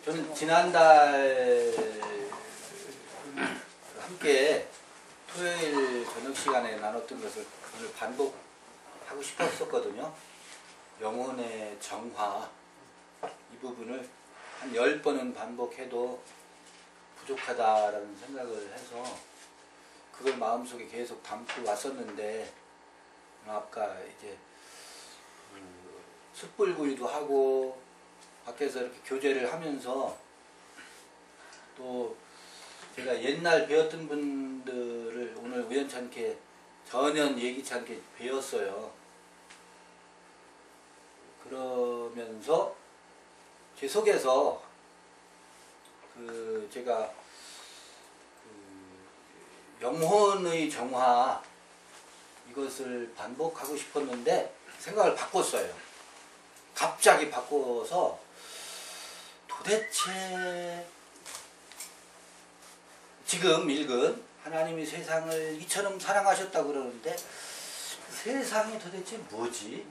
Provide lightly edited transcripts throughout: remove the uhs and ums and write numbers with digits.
저는 지난달 함께 토요일 저녁 시간에 나눴던 것을 오늘 반복하고 싶었었거든요. 영혼의 정화 이 부분을 한 10번은 반복해도 부족하다라는 생각을 해서 그걸 마음속에 계속 담고 왔었는데 아까 이제 숯불구이도 하고 밖에서 이렇게 교제를 하면서 또 제가 옛날 배웠던 분들을 오늘 우연찮게 전혀 예기치 않게 배웠어요. 그러면서 제 속에서 제가 영혼의 정화 이것을 반복하고 싶었는데 생각을 바꿨어요. 갑자기 바꿔서 도대체 지금 읽은 하나님이 세상을 이처럼 사랑하셨다고 그러는데 세상이 도대체 뭐지?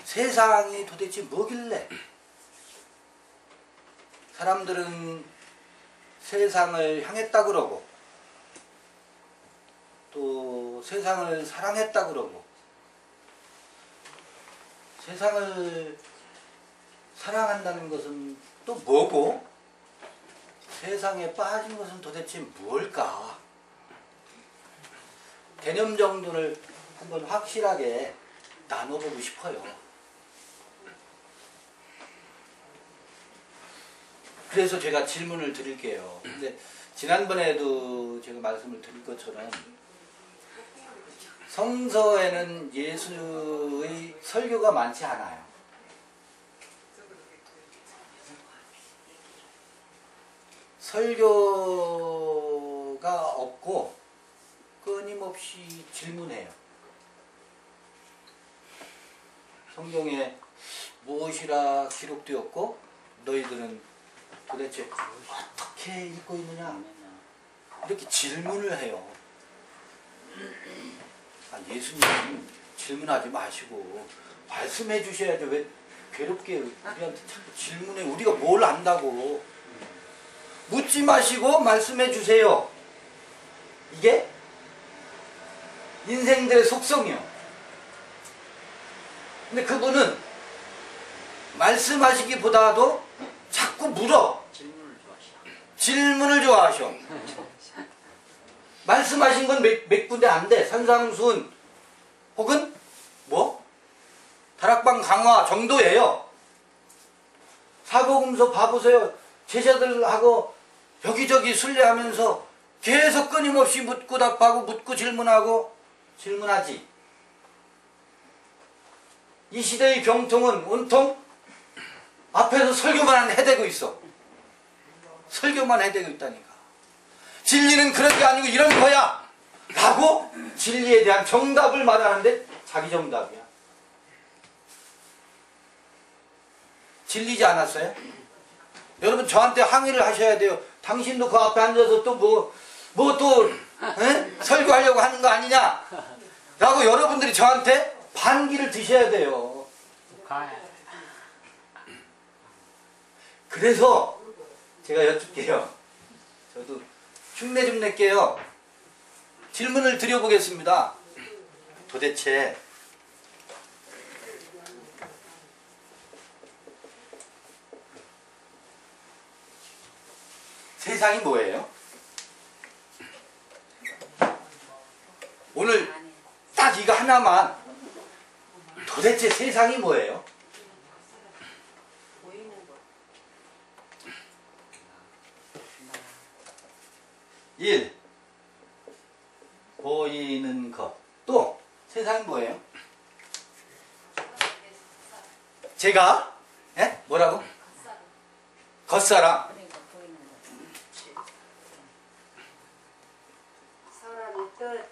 세상이 도대체 뭐길래? 사람들은 세상을 향했다 그러고 또 세상을 사랑했다 그러고 세상을 사랑한다는 것은 또 뭐고 세상에 빠진 것은 도대체 무엇일까? 개념 정도를 한번 확실하게 나눠보고 싶어요. 그래서 제가 질문을 드릴게요. 근데 지난번에도 제가 말씀을 드린 것처럼 성서에는 예수의 설교가 많지 않아요. 설교가 없고 끊임없이 질문해요. 성경에 무엇이라 기록되었고 너희들은 도대체 어떻게 읽고 있느냐 이렇게 질문을 해요. 예수님 질문하지 마시고 말씀해 주셔야죠. 왜 괴롭게 우리한테 자꾸 질문해. 우리가 뭘 안다고. 묻지 마시고 말씀해 주세요. 이게 인생들의 속성이요. 근데 그분은 말씀하시기보다도 자꾸 물어. 질문을 좋아하셔. 말씀하신 건 몇 군데 안 돼. 산상순 혹은 뭐 다락방 강화 정도예요. 사복음서 봐보세요. 제자들하고 여기저기 순례하면서 계속 끊임없이 묻고 답하고 묻고 질문하고 질문하지. 이 시대의 병통은 온통 앞에서 설교만 해대고 있어. 설교만 해대고 있다니까. 진리는 그런 게 아니고 이런 거야 라고 진리에 대한 정답을 말하는데 자기 정답이야. 진리지 않았어요? 여러분 저한테 항의를 하셔야 돼요. 당신도 그 앞에 앉아서 또 뭐 또 설교하려고 하는 거 아니냐 라고 여러분들이 저한테 반기를 드셔야 돼요. 그래서 제가 여쭙게요. 저도 흉내 좀 낼게요. 질문을 드려보겠습니다. 도대체 세상이 뭐예요? 오늘 딱 이거 하나만 도대체 세상이 뭐예요? 1. 보이는 것. 또 세상이 뭐예요? 제가 뭐라고? 겉사람. 사람의 뜻.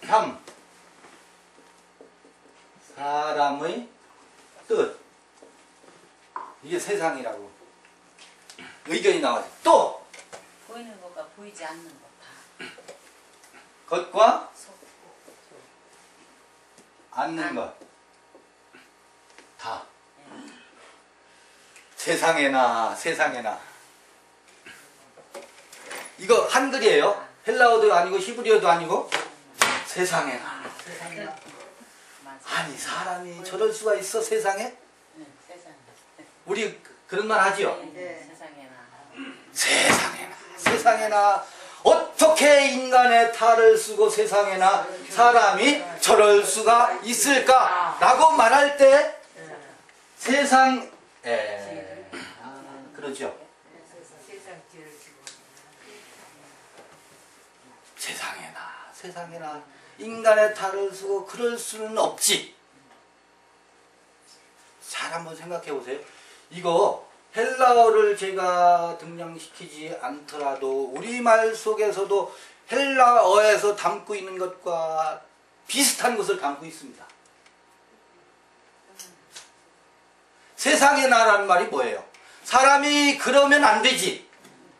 3. 사람의 뜻. 이게 세상이라고 의견이 나와요. 또 보이는 것과 보이지 않는 것 다. 것과 않는 것. 세상에나 세상에나. 이거 한글이에요. 헬라어도 아니고 히브리어도 아니고 세상에나 세상에나. 아니 사람이 저럴 수가 있어 세상에? 세상에. 우리 그런 말 하지요? 세상에나. 세상에나 세상에나 어떻게 인간의 탈을 쓰고 세상에나 사람이 저럴 수가 있을까? 라고 말할 때 세상 그러죠. 세상에나 세상에나 인간의 탈을 쓰고 그럴 수는 없지. 잘 한번 생각해 보세요. 이거 헬라어를 제가 등장시키지 않더라도 우리말 속에서도 헬라어에서 담고 있는 것과 비슷한 것을 담고 있습니다. 세상의 나라는 말이 뭐예요? 사람이 그러면 안 되지,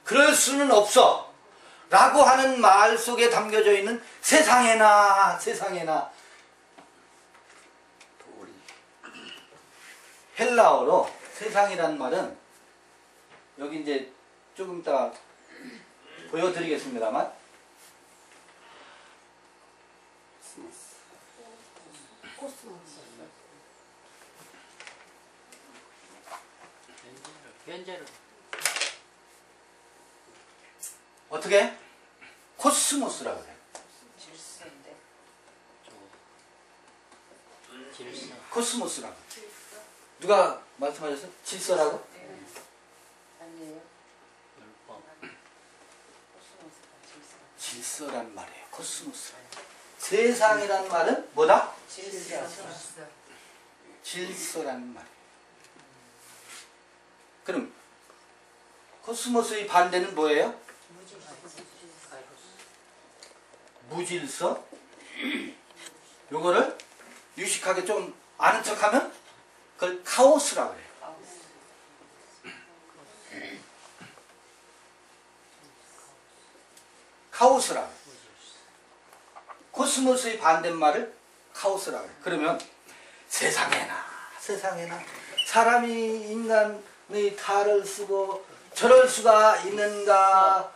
그럴 수는 없어 라고 하는 말 속에 담겨져 있는 세상에나 세상에나. 헬라어로 세상이란 말은 여기 이제 조금 이따 보여드리겠습니다만 현재로 어떻게? 코스모스라고 해요. 질서인데. 질서 코스모스라고. 누가 말씀하셨어요? 질서라고? 아니에요. 율법 코스모스가 질서. 질서란 말이에요. 코스모스. 세상이란 말은 뭐다? 질서. 질서라는 말이에요. 그럼 코스모스의 반대는 뭐예요? 무질서? 요거를 유식하게 좀 아는 척하면 그걸 카오스라고 해요. 카오스라고. 코스모스의 반대말을 카오스라고 해요. 그러면 세상에나 세상에나 사람이 인간의 탈을 쓰고 저럴 수가 있는가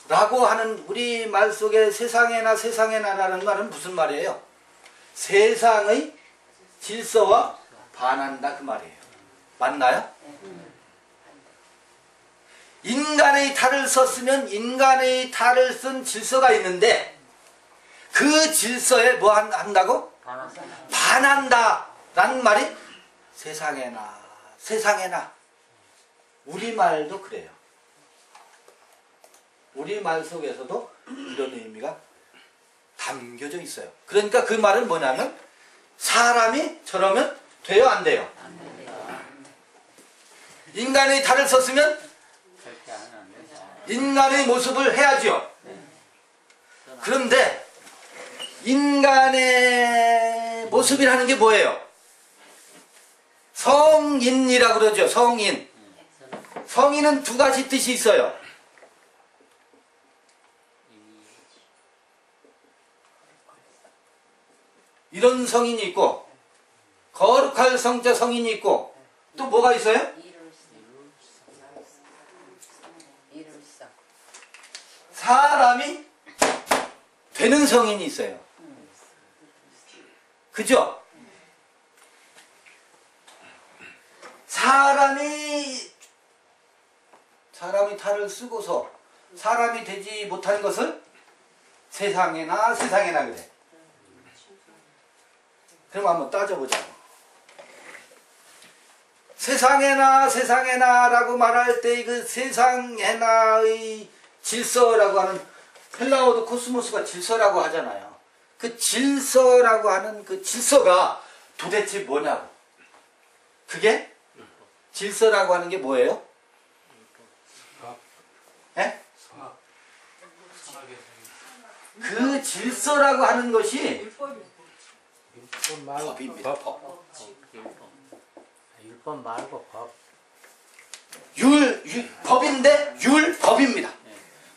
라고 하는 우리 말 속에 세상에나 세상에나 라는 말은 무슨 말이에요? 세상의 질서와 반한다 그 말이에요. 맞나요? 인간의 탈을 썼으면 인간의 탈을 쓴 질서가 있는데 그 질서에 뭐 한다고? 반한다 라는 말이 세상에나 세상에나. 우리말도 그래요. 우리말 속에서도 이런 의미가 담겨져 있어요. 그러니까 그 말은 뭐냐면 사람이 저러면 돼요 안 돼요? 인간의 탈을 썼으면 절대 안 된다. 인간의 모습을 해야죠. 그런데 인간의 모습이라는 게 뭐예요? 성인이라고 그러죠. 성인. 성인은 두 가지 뜻이 있어요. 이런 성인이 있고 거룩할 성자 성인이 있고 또 뭐가 있어요? 이룰성. 사람이 되는 성인이 있어요. 그죠? 사람이 탈을 쓰고서 사람이 되지 못한 것을 세상에나 세상에나 그래. 그럼 한번 따져보자고. 세상에나 세상에나 라고 말할 때 그 세상에나의 질서라고 하는 헬라어도 코스모스가 질서라고 하잖아요. 그 질서라고 하는 그 질서가 도대체 뭐냐고. 그게 질서라고 하는 게 뭐예요? 예? 그 질서라고 하는 것이 법입니다. 법. 율법 말고 법. 법인데 율법입니다.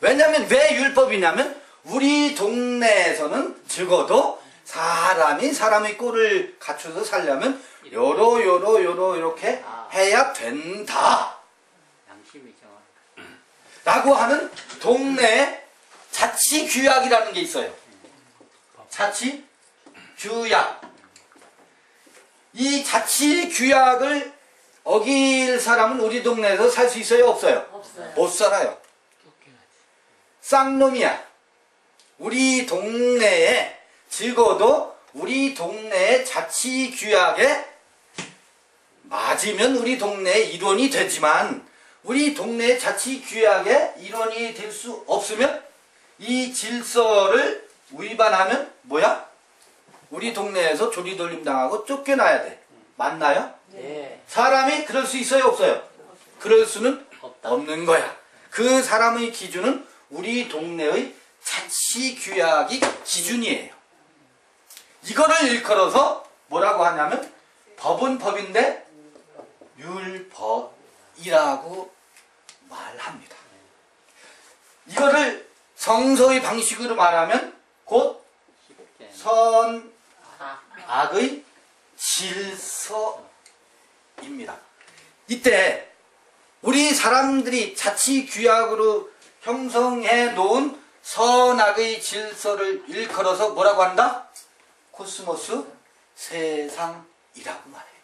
왜냐하면 왜 율법이냐면 우리 동네에서는 적어도 사람이 사람의 꼴을 갖춰서 살려면 요렇게 해야 된다 라고 하는 동네 자치규약이라는 게 있어요. 자치규약. 이 자치규약을 어길 사람은 우리 동네에서 살 수 있어요? 없어요? 없어요. 못 살아요. 쌍놈이야. 우리 동네에 적어도 우리 동네의 자치규약에 맞으면 우리 동네의 일원이 되지만 우리 동네의 자치규약에 일원이 될 수 없으면 이 질서를 위반하면 뭐야? 우리 동네에서 조리돌림 당하고 쫓겨나야 돼. 맞나요? 네. 사람이 그럴 수 있어요? 없어요? 그럴 수는 없다. 없는 거야. 그 사람의 기준은 우리 동네의 자치규약이 기준이에요. 이거를 일컬어서 뭐라고 하냐면 법은 법인데 율법이라고 말합니다. 이거를 성서의 방식으로 말하면 곧 선악의 질서입니다. 이때 우리 사람들이 자치규약으로 형성해 놓은 선악의 질서를 일컬어서 뭐라고 한다? 코스모스 세상이라고 말해요.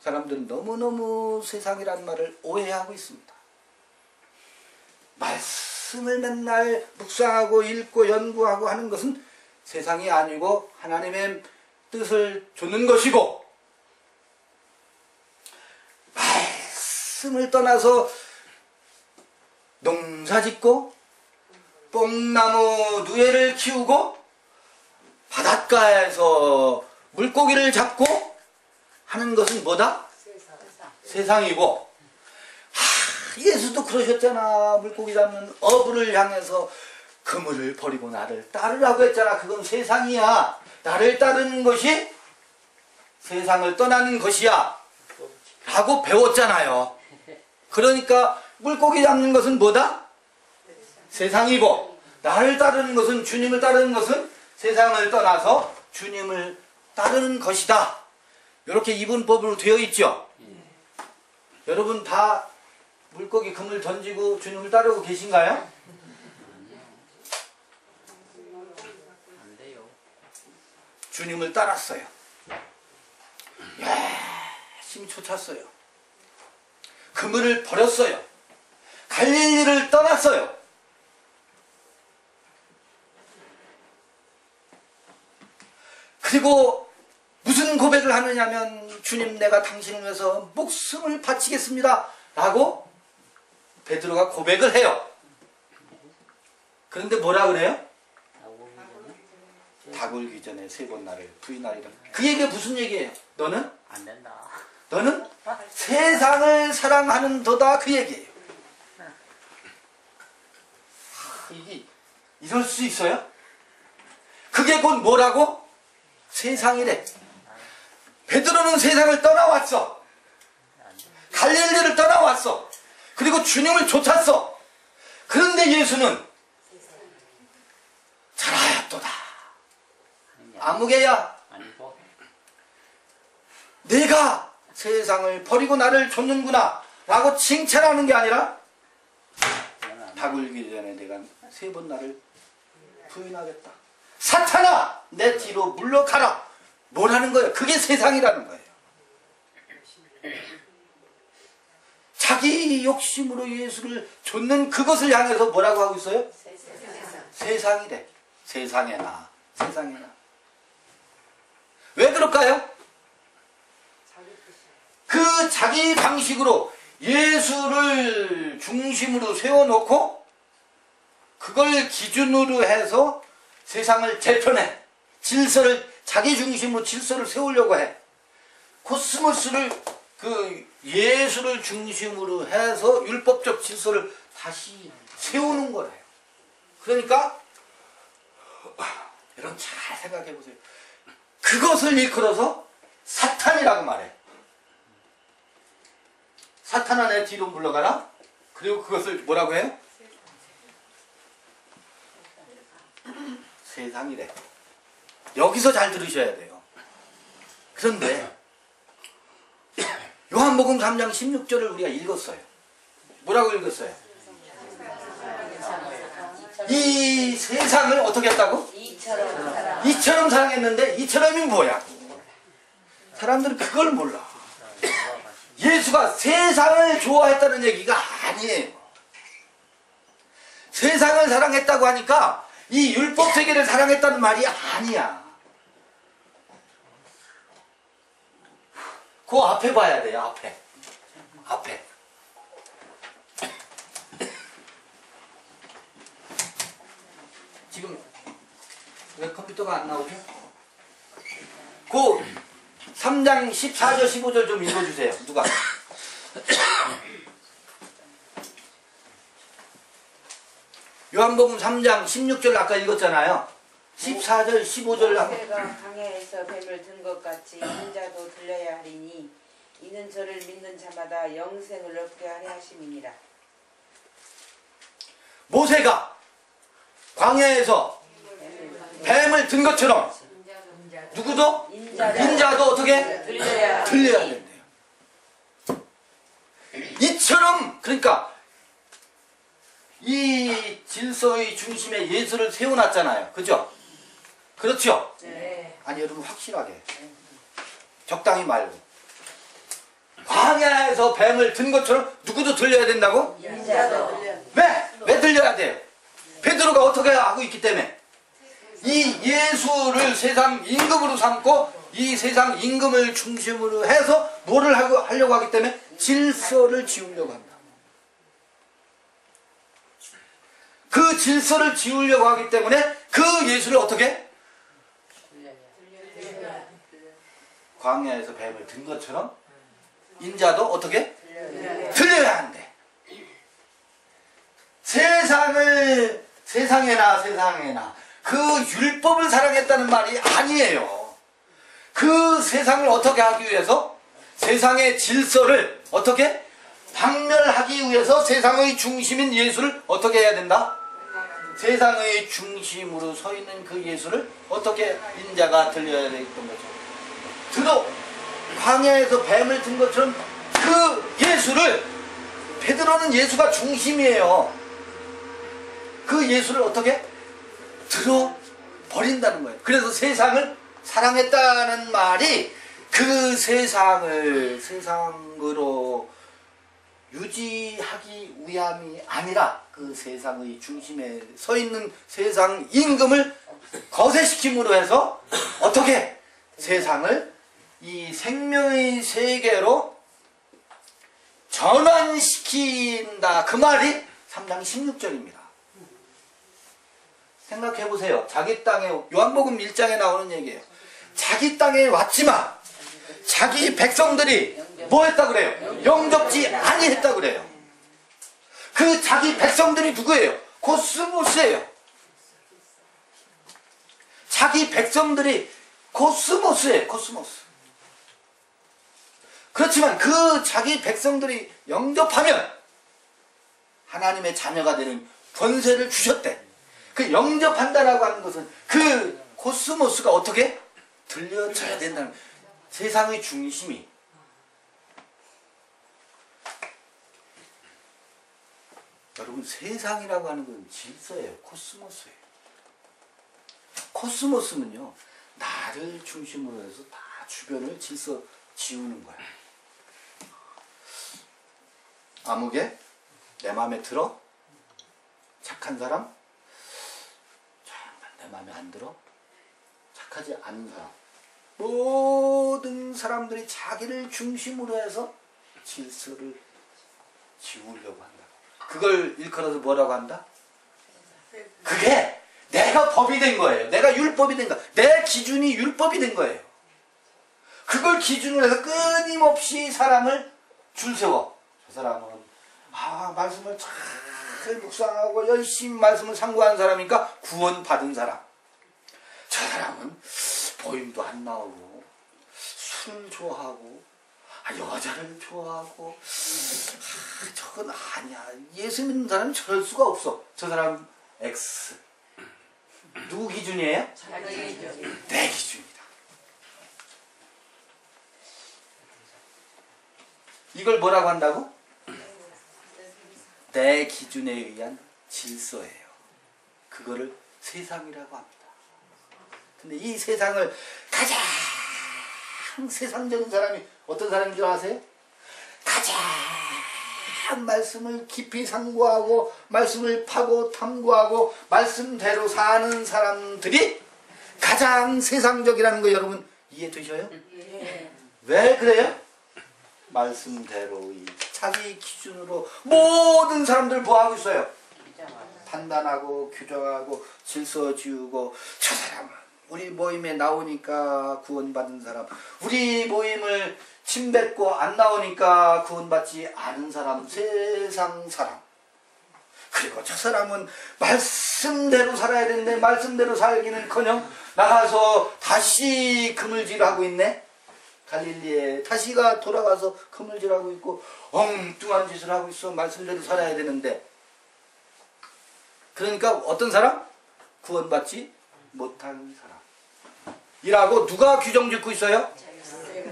사람들은 너무너무 세상이라는 말을 오해하고 있습니다. 말씀을 맨날 묵상하고 읽고 연구하고 하는 것은 세상이 아니고 하나님의 뜻을 좇는 것이고, 말씀을 떠나서 농사 짓고 뽕나무 누에를 키우고 바닷가에서 물고기를 잡고 하는 것은 뭐다? 세상이고, 예수도 그러셨잖아. 물고기 잡는 어부를 향해서 그물을 버리고 나를 따르라고 했잖아. 그건 세상이야. 나를 따르는 것이 세상을 떠나는 것이야 라고 배웠잖아요. 그러니까 물고기 잡는 것은 뭐다? 세상이고, 나를 따르는 것은, 주님을 따르는 것은 세상을 떠나서 주님을 따르는 것이다. 이렇게 이분법으로 되어 있죠. 여러분 다 물고기 그물 던지고 주님을 따르고 계신가요? 안 돼요. 주님을 따랐어요. 열심히 쫓았어요. 그물을 버렸어요. 갈릴리를 떠났어요. 그리고 무슨 고백을 하느냐면, 주님, 내가 당신을 위해서 목숨을 바치겠습니다 라고 베드로가 고백을 해요. 그런데 뭐라 그래요? 닭 울기 전에 3번 나를 부인하리라. 그 얘기가 무슨 얘기예요? 너는 안 된다. 세상을 사랑하는 도다, 그 얘기예요. 이게 이럴 수 있어요? 그게 곧 뭐라고? 세상이래. 베드로는 세상을 떠나왔어. 갈릴리를 떠나왔어. 그리고 주님을 쫓았어. 그런데 예수는 잘하였도다. 아무개야, 아니고 내가 세상을 버리고 나를 쫓는구나 라고 칭찬하는 게 아니라, 닭 울기 전에 내가 3번 나를 부인하겠다. 사탄아, 내 뒤로 물러가라. 뭐라는 거예요? 그게 세상이라는 거예요. 자기 욕심으로 예수를 좇는 그것을 향해서 뭐라고 하고 있어요? 세상이래. 세상에나, 세상에나. 왜 그럴까요? 그 자기 방식으로 예수를 중심으로 세워놓고 그걸 기준으로 해서 세상을 재편해. 질서를, 자기 중심으로 질서를 세우려고 해. 코스모스를, 예수를 중심으로 해서 율법적 질서를 다시 세우는 거래요. 그러니까 여러분 잘 생각해 보세요. 그것을 일컬어서 사탄이라고 말해. 사탄아, 내 뒤로 물러가라. 그리고 그것을 뭐라고 해요? 세상이래. 여기서 잘 들으셔야 돼요. 그런데 요 요한복음 3장 16절을 우리가 읽었어요. 뭐라고 읽었어요? 이 세상을 어떻게 했다고? 이처럼 사랑했는데 이처럼이 뭐야? 사람들은 그걸 몰라. 예수가 세상을 좋아했다는 얘기가 아니에요. 세상을 사랑했다고 하니까 이 율법 세계를 사랑했다는 말이 아니야. 그 앞에 봐야 돼요. 앞에. 지금 왜 컴퓨터가 안 나오죠? 그 3장 14절 15절 좀 읽어주세요. 누가? 요한복음 3장 16절 아까 읽었잖아요. 14절 15절 모세가 광야에서 뱀을 든 것 같이 인자도 들려야 하리니 이는 저를 믿는 자마다 영생을 얻게 하려 하심이니라. 모세가 광야에서 뱀을 든 것처럼 누구도? 인자도 어떻게? 들려야 된대요. 이처럼 그러니까 이 질서의 중심에 예수를 세워놨잖아요. 그죠? 그렇죠? 네. 아니 여러분 확실하게 적당히 말고 광야에서 뱀을 든 것처럼 누구도 들려야 된다고? 인자도 들려. 왜 들려야 돼요? 베드로가 어떻게 하고 있기 때문에 이 예수를 세상 임금으로 삼고 이 세상 임금을 중심으로 해서 뭐를 하려고 하기 때문에 질서를 지우려고 한다. 그 질서를 지우려고 하기 때문에 그 예수를 어떻게? 광야에서 뱀을 든 것처럼 인자도 어떻게? 들려야 한대. 세상에나 그 율법을 사랑했다는 말이 아니에요. 그 세상을 어떻게 하기 위해서? 세상의 질서를 어떻게? 박멸하기 위해서 세상의 중심인 예수를 어떻게 해야 된다? 세상의 중심으로 서 있는 그 예수를 어떻게 인자가 들려야 되겠던 거죠. 광야에서 뱀을 든 것처럼 그 예수를 베드로는 예수가 중심이에요. 그 예수를 어떻게? 들어버린다는 거예요. 그래서 세상을 사랑했다는 말이 그 세상으로 유지하기 위함이 아니라 그 세상의 중심에 서 있는 세상 임금을 거세시킴으로 해서 어떻게 세상을 이 생명의 세계로 전환시킨다. 그 말이 3장 16절입니다. 생각해보세요. 자기 땅에 요한복음 1장에 나오는 얘기예요. 자기 땅에 왔지만 자기 백성들이 뭐 했다 그래요? 영접지 아니했다 그래요. 그 자기 백성들이 누구예요? 코스모스예요. 자기 백성들이 코스모스예요. 코스모스. 그렇지만 그 자기 백성들이 영접하면 하나님의 자녀가 되는 권세를 주셨대. 그 영접한다라고 하는 것은 그 코스모스가 어떻게 들려져야 된다는 세상의 중심이. 여러분 세상이라고 하는 건 질서예요. 코스모스예요. 코스모스는요 나를 중심으로 해서 다 주변을 질서 지우는 거야. 아무개 내 마음에 들어? 착한 사람? 내 마음에 안 들어? 착하지 않은 사람. 모든 사람들이 자기를 중심으로 해서 질서를 지우려고 한다. 그걸 일컬어서 뭐라고 한다? 그게 내가 법이 된 거예요. 내가 율법이 된 거야. 내 기준이 율법이 된 거예요. 그걸 기준으로 해서 끊임없이 사람을 줄 세워. 저 사람은 말씀을 잘 묵상하고 열심히 말씀을 상고한 사람이니까 구원 받은 사람. 저 사람은 보임도 안 나오고 술을 좋아하고 여자를 좋아하고 저건 아니야. 예수 믿는 사람은 저럴 수가 없어. 저 사람 X. 누구 기준이에요? 내 기준이다. 이걸 뭐라고 한다고? 내 기준에 의한 질서예요. 그거를 세상이라고 합니다. 근데 이 세상을 가장 세상적인 사람이 어떤 사람인 줄 아세요? 가장 말씀을 깊이 상고하고 말씀을 파고 탐구하고 말씀대로 사는 사람들이 가장 세상적이라는 거 여러분 이해되셔요? 왜 그래요? 말씀대로 자기 기준으로 모든 사람들 뭐 하고 있어요? 판단하고 규정하고 질서 지우고 저 사람은 우리 모임에 나오니까 구원받은 사람, 우리 모임을 침뱉고 안 나오니까 구원받지 않은 사람, 세상 사람. 그리고 저 사람은 말씀대로 살아야 되는데 말씀대로 살기는커녕 나가서 다시 그물질하고 있네. 갈릴리에 다시가 돌아가서 그물질하고 있고 엉뚱한 짓을 하고 있어. 말씀대로 살아야 되는데. 그러니까 어떤 사람? 구원받지 못한 사람 이라고 누가 규정 짓고 있어요?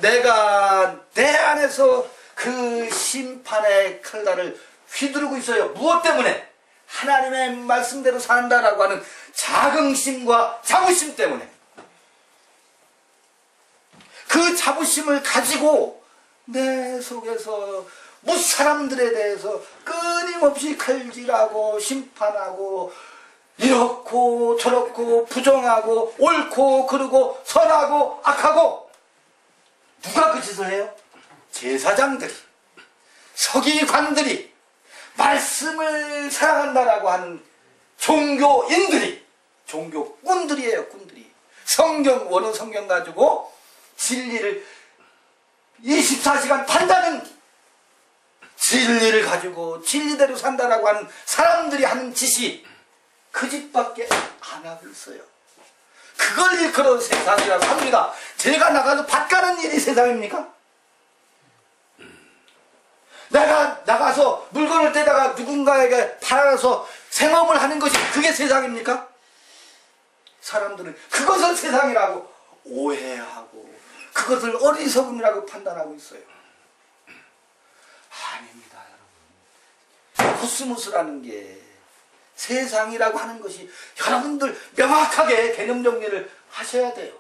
내가 내 안에서 그 심판의 칼날을 휘두르고 있어요. 무엇 때문에? 하나님의 말씀대로 산다라고 하는 자긍심과 자부심 때문에. 그 자부심을 가지고 내 속에서 사람들에 대해서 끊임없이 칼질하고 심판하고 이렇고 저렇고 부정하고 옳고 그르고 선하고 악하고. 누가 그 짓을 해요? 제사장들이, 서기관들이, 말씀을 사랑한다라고 하는 종교인들이, 종교꾼들이에요. 꾼들이 원어 성경 가지고 진리를 24시간 판다는, 진리를 가지고 진리대로 산다라고 하는 사람들이 하는 짓이 그 짓밖에 안 하고 있어요. 그걸 일컬어 세상이라고 합니다. 제가 나가서 밭 가는 일이 세상입니까? 내가 나가서 물건을 떼다가 누군가에게 팔아서 생업을 하는 것이 그게 세상입니까? 사람들은 그것을 세상이라고 오해하고 그것을 어리석음이라고 판단하고 있어요. 아닙니다, 여러분. 코스모스라는 게 세상이라고 하는 것이 여러분들 명확하게 개념 정리를 하셔야 돼요.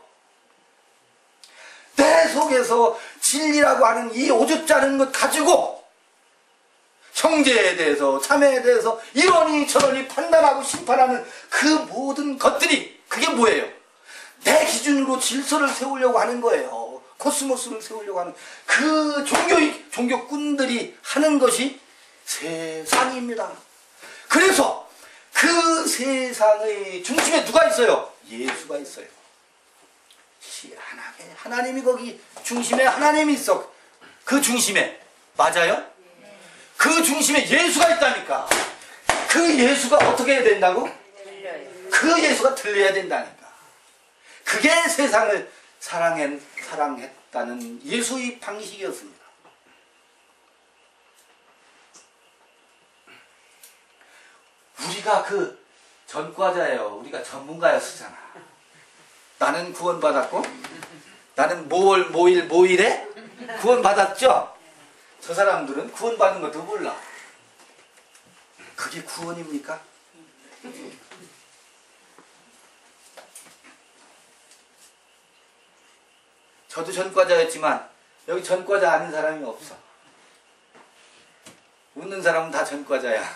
내 속에서 진리라고 하는 이 오죽자는 것 가지고 형제에 대해서 자매에 대해서 이러니 저러니 판단하고 심판하는 그 모든 것들이 그게 뭐예요? 내 기준으로 질서를 세우려고 하는 거예요. 코스모스를 세우려고 하는 그 종교꾼들이 하는 것이 세상입니다. 그래서 그 세상의 중심에 누가 있어요? 예수가 있어요. 희한하게 하나님이 거기 중심에 하나님이 있어. 그 중심에. 맞아요? 그 중심에 예수가 있다니까. 그 예수가 어떻게 해야 된다고? 그 예수가 들려야 된다니까. 그게 세상을 사랑했다는 예수의 방식이었습니다. 우리가 그 전과자예요. 우리가 전문가였었잖아. 나는 구원받았고 나는 모일에 구원받았죠? 저 사람들은 구원받는 것도 몰라. 그게 구원입니까? 저도 전과자였지만 여기 전과자 아닌 사람이 없어. 웃는 사람은 다 전과자야.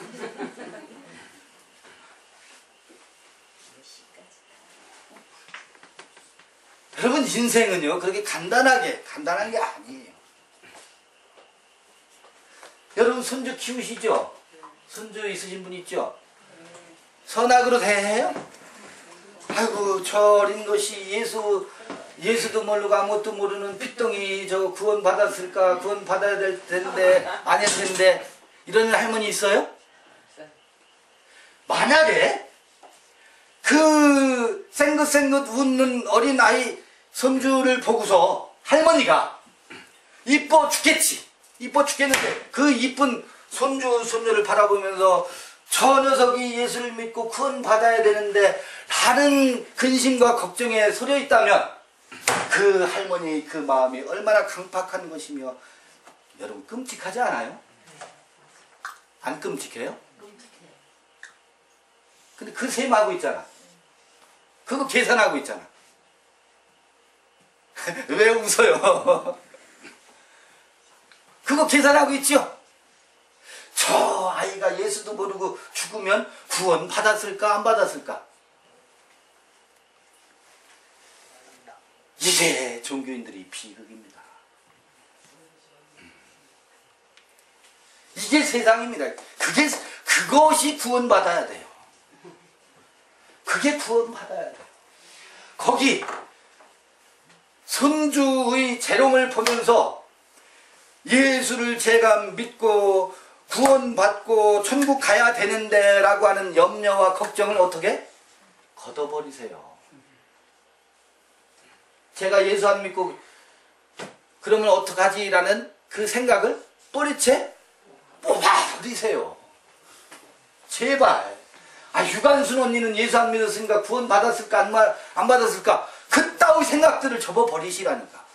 여러분 인생은요 그렇게 간단한 게 아니에요. 여러분 손주 키우시죠? 손주 있으신 분 있죠? 선악으로 대해요? 아이고 저 어린 것이 예수도 모르고 아무것도 모르는 삐똥이 저 구원 받았을까? 구원 받아야 될 텐데 아닐 텐데 이런 할머니 있어요? 만약에 그 생긋생긋 웃는 어린 아이 손주를 보고서 할머니가 이뻐 죽겠는데 그 이쁜 손주를 바라보면서 저 녀석이 예수를 믿고 구원 받아야 되는데 라는 근심과 걱정에 서려 있다면 그 할머니 그 마음이 얼마나 강팍한 것이며 여러분 끔찍하지 않아요? 안 끔찍해요? 근데 그 셈하고 있잖아. 그거 계산하고 있잖아. 왜 웃어요? 그거 계산하고 있죠? 저 아이가 예수도 모르고 죽으면 구원 받았을까 안 받았을까? 이게 종교인들이 비극입니다. 이게 세상입니다. 그것이 구원받아야 돼요. 그게 구원받아야 돼요. 거기 선주의 재롱을 보면서 예수를 제가 믿고 구원받고 천국 가야 되는데 라고 하는 염려와 걱정을 어떻게? 걷어버리세요. 제가 예수 안 믿고 그러면 어떡하지? 라는 그 생각을 뿌리채 뽑아버리세요. 제발. 유관순 언니는 예수 안 믿었으니까 구원 받았을까 안 받았을까? 그따위 생각들을 접어버리시라니까.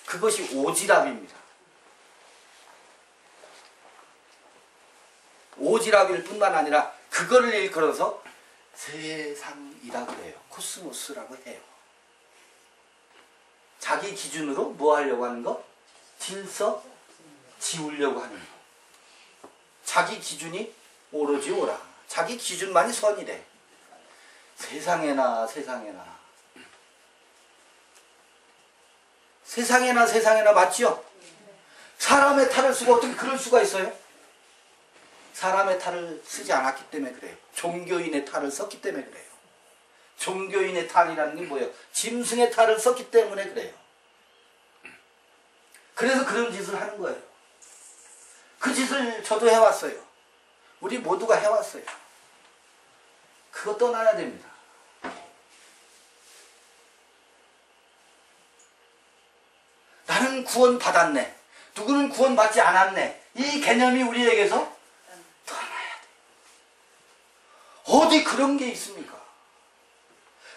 그것이 오지랖입니다. 오지랖일 뿐만 아니라 그거를 일컬어서 세상이라고 해요. 코스모스라고 해요. 자기 기준으로 뭐 하려고 하는 거? 질서 지우려고 하는 거. 자기 기준이 오로지 오라. 자기 기준만이 선이래. 세상에나 세상에나. 세상에나 세상에나 맞죠? 사람의 탈을 쓰고 어떻게 그럴 수가 있어요? 사람의 탈을 쓰지 않았기 때문에 그래요. 종교인의 탈을 썼기 때문에 그래요. 종교인의 탈이라는 게 뭐예요? 짐승의 탈을 썼기 때문에 그래요. 그래서 그런 짓을 하는 거예요. 그 짓을 저도 해왔어요. 우리 모두가 해왔어요. 그거 떠나야 됩니다. 나는 구원 받았네. 누구는 구원 받지 않았네. 이 개념이 우리에게서 떠나야 돼. 어디 그런 게 있습니까?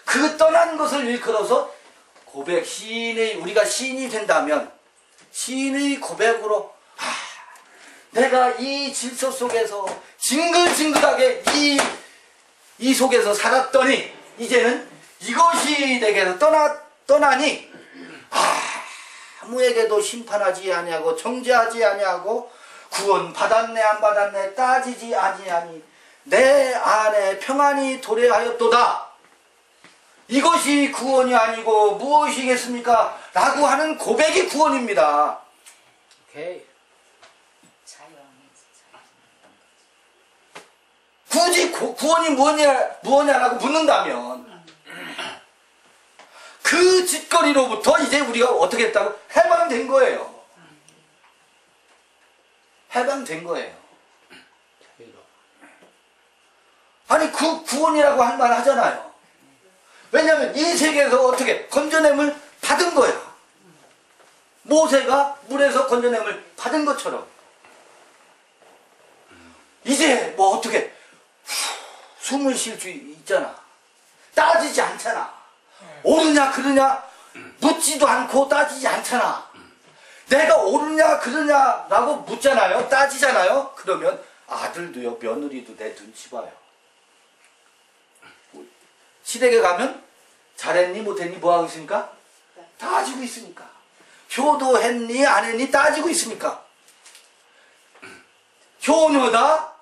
그 떠난 것을 일컬어서 고백, 우리가 시인이 된다면 시인의 고백으로 내가 이 질서 속에서 징글징글하게 이 속에서 살았더니 이제는 이것이 내게서 떠나니 아무에게도 심판하지 아니하고 정죄하지 아니하고 구원 받았네 안 받았네 따지지 아니하니 내 안에 평안이 도래하였도다. 이것이 구원이 아니고 무엇이겠습니까? 라고 하는 고백이 구원입니다. 오케이. 굳이 구원이 무엇냐라고 묻는다면 그 짓거리로부터 이제 우리가 어떻게 했다고? 해방된 거예요. 해방된 거예요. 아니 그 구원이라고 할 만 하잖아요. 왜냐하면 이 세계에서 어떻게 건져냄을 받은 거야. 모세가 물에서 건져냄을 받은 것처럼 이제 뭐 어떻게 숨을 쉴 수 있잖아. 따지지 않잖아. 옳으냐 그르냐 묻지도 않고 따지지 않잖아. 내가 옳으냐 그르냐라고 묻잖아요. 따지잖아요. 그러면 아들도요 며느리도 내 눈치 봐요. 시댁에 가면 잘했니 못했니 뭐하고 있습니까? 따지고 있으니까. 효도했니 안 했니 따지고 있으니까. 효녀다?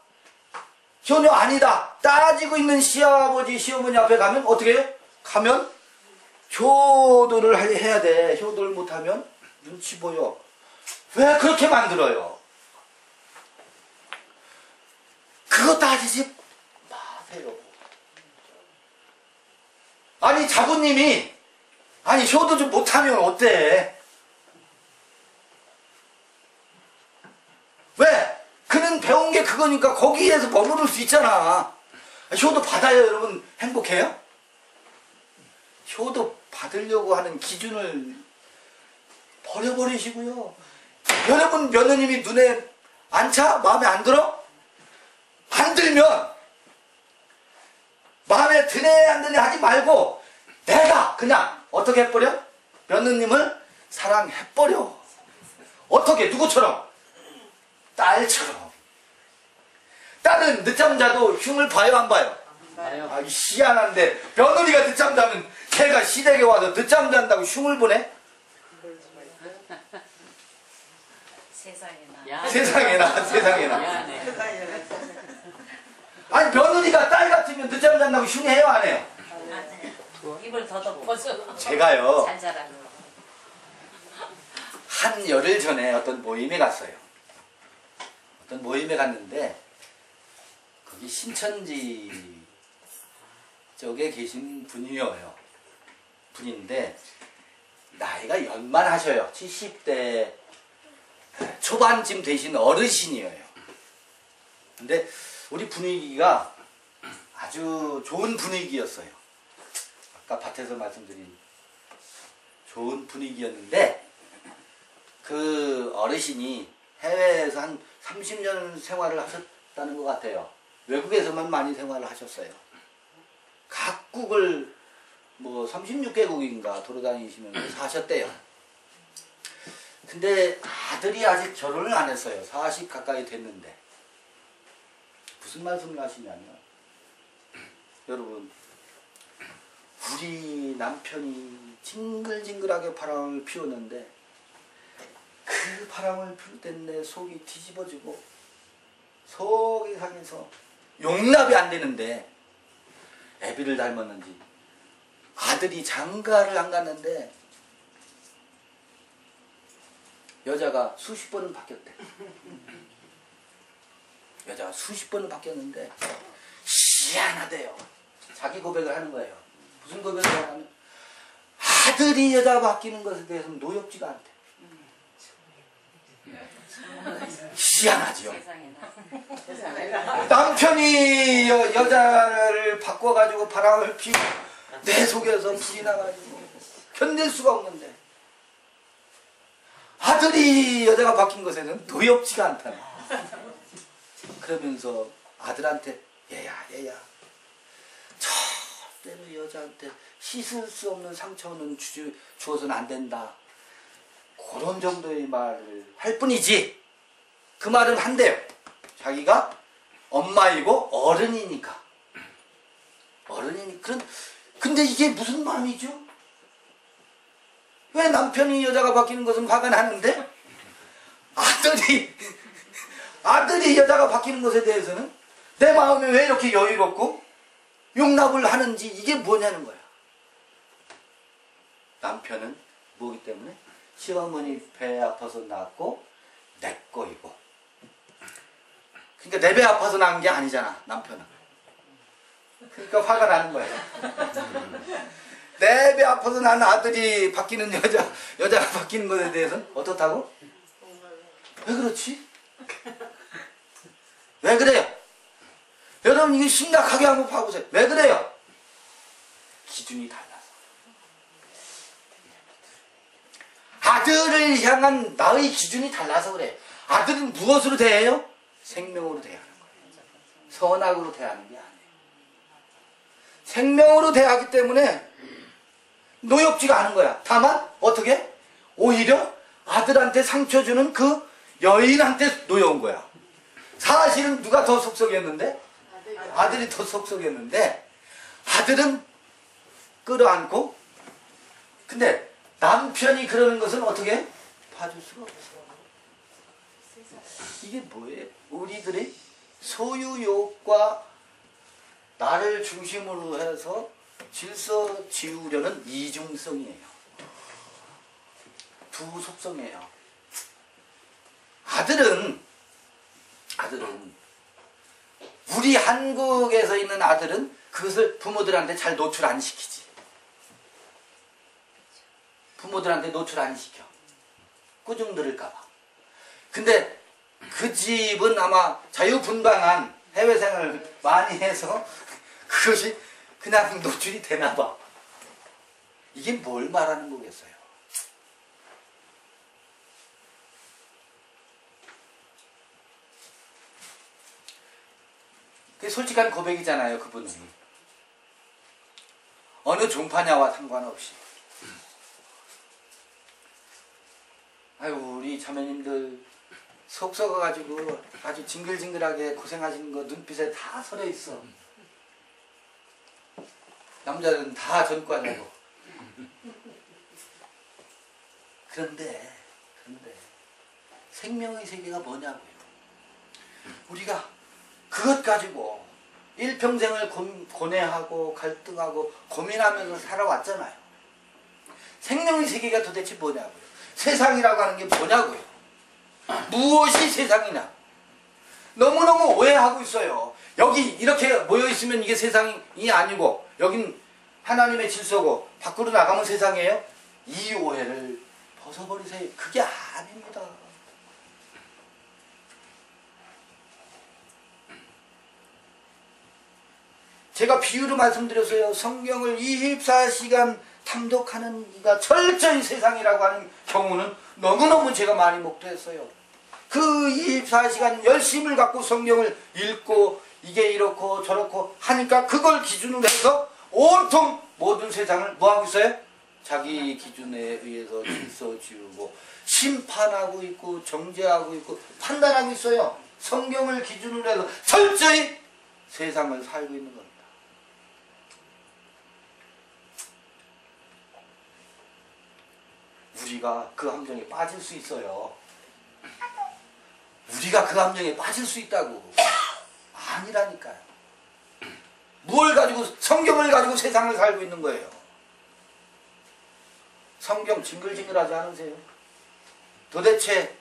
효녀 아니다. 따지고 있는 시아버지 시어머니 앞에 가면 어떻게 해요? 가면 효도를 해야 돼. 효도를 못하면 눈치 보여. 왜 그렇게 만들어요? 그거 따지지 마세요. 아니 자부님이 효도 좀 못하면 어때? 왜? 그는 배운 게 그거니까 거기에서 머무를 수 있잖아. 효도 받아요. 여러분 행복해요? 효도 받으려고 하는 기준을 버려버리시고요. 여러분 며느님이 눈에 안 차? 마음에 안 들어? 안 들면 마음에 드네 안 드네 하지 말고 내가 그냥 어떻게 해버려? 며느님을 사랑해버려. 어떻게 누구처럼? 딸처럼. 딸은 늦잠 자도 흉을 봐요 안 봐요? 봐요. 아, 희한한데 며느리가 늦잠 자면 걔가 시댁에 와서 늦잠 잔다고 흉을 보내? 세상에나. 세상에나. 미안해. 아니 며느리가 딸 같으면 늦잠 잔다고 흉해요 안 해요? 입을 더 덮어줘. 제가요 잘 자라고. 한 열흘 전에 어떤 모임에 갔어요. 어떤 모임에 갔는데 거기 신천지 쪽에 계신 분인데 나이가 연만하셔요. 70대 초반쯤 되신 어르신이에요. 근데 우리 분위기가 아주 좋은 분위기였어요. 아까 밭에서 말씀드린 좋은 분위기였는데 그 어르신이 해외에서 한 30년 생활을 하셨다는 것 같아요. 외국에서만 많이 생활을 하셨어요. 각국을 뭐 36개국인가 돌아다니시면서 사셨대요. 근데 아들이 아직 결혼을 안 했어요. 40 가까이 됐는데. 무슨 말씀을 하시냐면 여러분 우리 남편이 징글징글하게 바람을 피우는데 그 바람을 피울 때 내 속이 뒤집어지고 속이 상해서 용납이 안 되는데 애비를 닮았는지 아들이 장가를 안 갔는데 여자가 수십 번은 바뀌었대. 여자가 수십 번을 바뀌었는데 희한하대요. 자기 고백을 하는 거예요. 무슨 고백을 하냐면 아들이 여자 바뀌는 것에 대해서는 노엽지가 않대. 희한하죠. 남편이 여자를 바꿔가지고 바람을 피우고 내 속에서 불이 나가지고 견딜 수가 없는데 아들이 여자가 바뀐 것에는 노엽지가 않다네. 그러면서 아들한테 얘야 절대로 여자한테 씻을 수 없는 상처는 주어서는 안 된다. 그런 정도의 말을 할 뿐이지 그 말은 한대요. 자기가 엄마이고 어른이니까. 근데 이게 무슨 마음이죠? 왜 남편이 여자가 바뀌는 것은 화가 나는데 아들이 여자가 바뀌는 것에 대해서는 내 마음이 왜 이렇게 여유롭고 용납을 하는지 이게 뭐냐는 거야. 남편은 뭐기 때문에 시어머니 배 아파서 낳았고 내 거이고 그러니까 내 배 아파서 낳은 게 아니잖아 남편은. 그러니까 화가 나는 거예요. 내 배 아파서 낳은 아들이 바뀌는 여자가 바뀌는 것에 대해서는 어떻다고? 왜 그렇지? 왜 그래요? 여러분 이거 심각하게 한번 봐보세요. 왜 그래요? 기준이 달라서. 아들을 향한 나의 기준이 달라서 그래요. 아들은 무엇으로 대해요? 생명으로 대하는 거예요. 선악으로 대하는 게 아니에요. 생명으로 대하기 때문에 노엽지가 않은 거야. 다만 어떻게? 오히려 아들한테 상처 주는 그 여인한테 노여운 거야. 사실은 누가 더 속썩였는데? 아들이 더 속썩였는데 아들은 끌어안고 근데 남편이 그러는 것은 어떻게? 봐줄 수가 없어. 이게 뭐예요? 우리들의 소유욕과 나를 중심으로 해서 질서 지우려는 이중성이에요. 두 속성이에요. 아들은 우리 한국에서 있는 아들은 그것을 부모들한테 잘 노출 안 시키지. 부모들한테 노출 안 시켜. 꾸중 들을까봐. 근데 그 집은 아마 자유분방한 해외 생활을 많이 해서 그것이 그냥 노출이 되나봐. 이게 뭘 말하는 거겠어요? 그게 솔직한 고백이잖아요, 그분은. 어느 종파냐와 상관없이. 아유 우리 자매님들 속 썩어가지고 아주 징글징글하게 고생하시는 거 눈빛에 다 서려 있어. 남자들은 다 전과자고. 그런데 생명의 세계가 뭐냐고요. 우리가 그것 가지고 일평생을 고뇌하고 갈등하고 고민하면서 살아왔잖아요. 생명의 세계가 도대체 뭐냐고요. 세상이라고 하는 게 뭐냐고요. 무엇이 세상이냐. 너무너무 오해하고 있어요. 여기 이렇게 모여있으면 이게 세상이 아니고 여긴 하나님의 질서고 밖으로 나가면 세상이에요. 이 오해를 벗어버리세요. 그게 아닙니다. 제가 비유로 말씀드렸어요. 성경을 24시간 탐독하는 이가 철저히 세상이라고 하는 경우는 너무너무 제가 많이 목도했어요. 그 24시간 열심을 갖고 성경을 읽고 이게 이렇고 저렇고 하니까 그걸 기준으로 해서 온통 모든 세상을 뭐하고 있어요? 자기 기준에 의해서 질서 지우고 심판하고 있고 정죄하고 있고 판단하고 있어요. 성경을 기준으로 해서 철저히 세상을 살고 있는 겁니다. 우리가 그 함정에 빠질 수 있어요. 우리가 그 함정에 빠질 수 있다고. 아니라니까요. 뭘 가지고 성경을 가지고 세상을 살고 있는 거예요. 성경 징글징글하지 않으세요? 도대체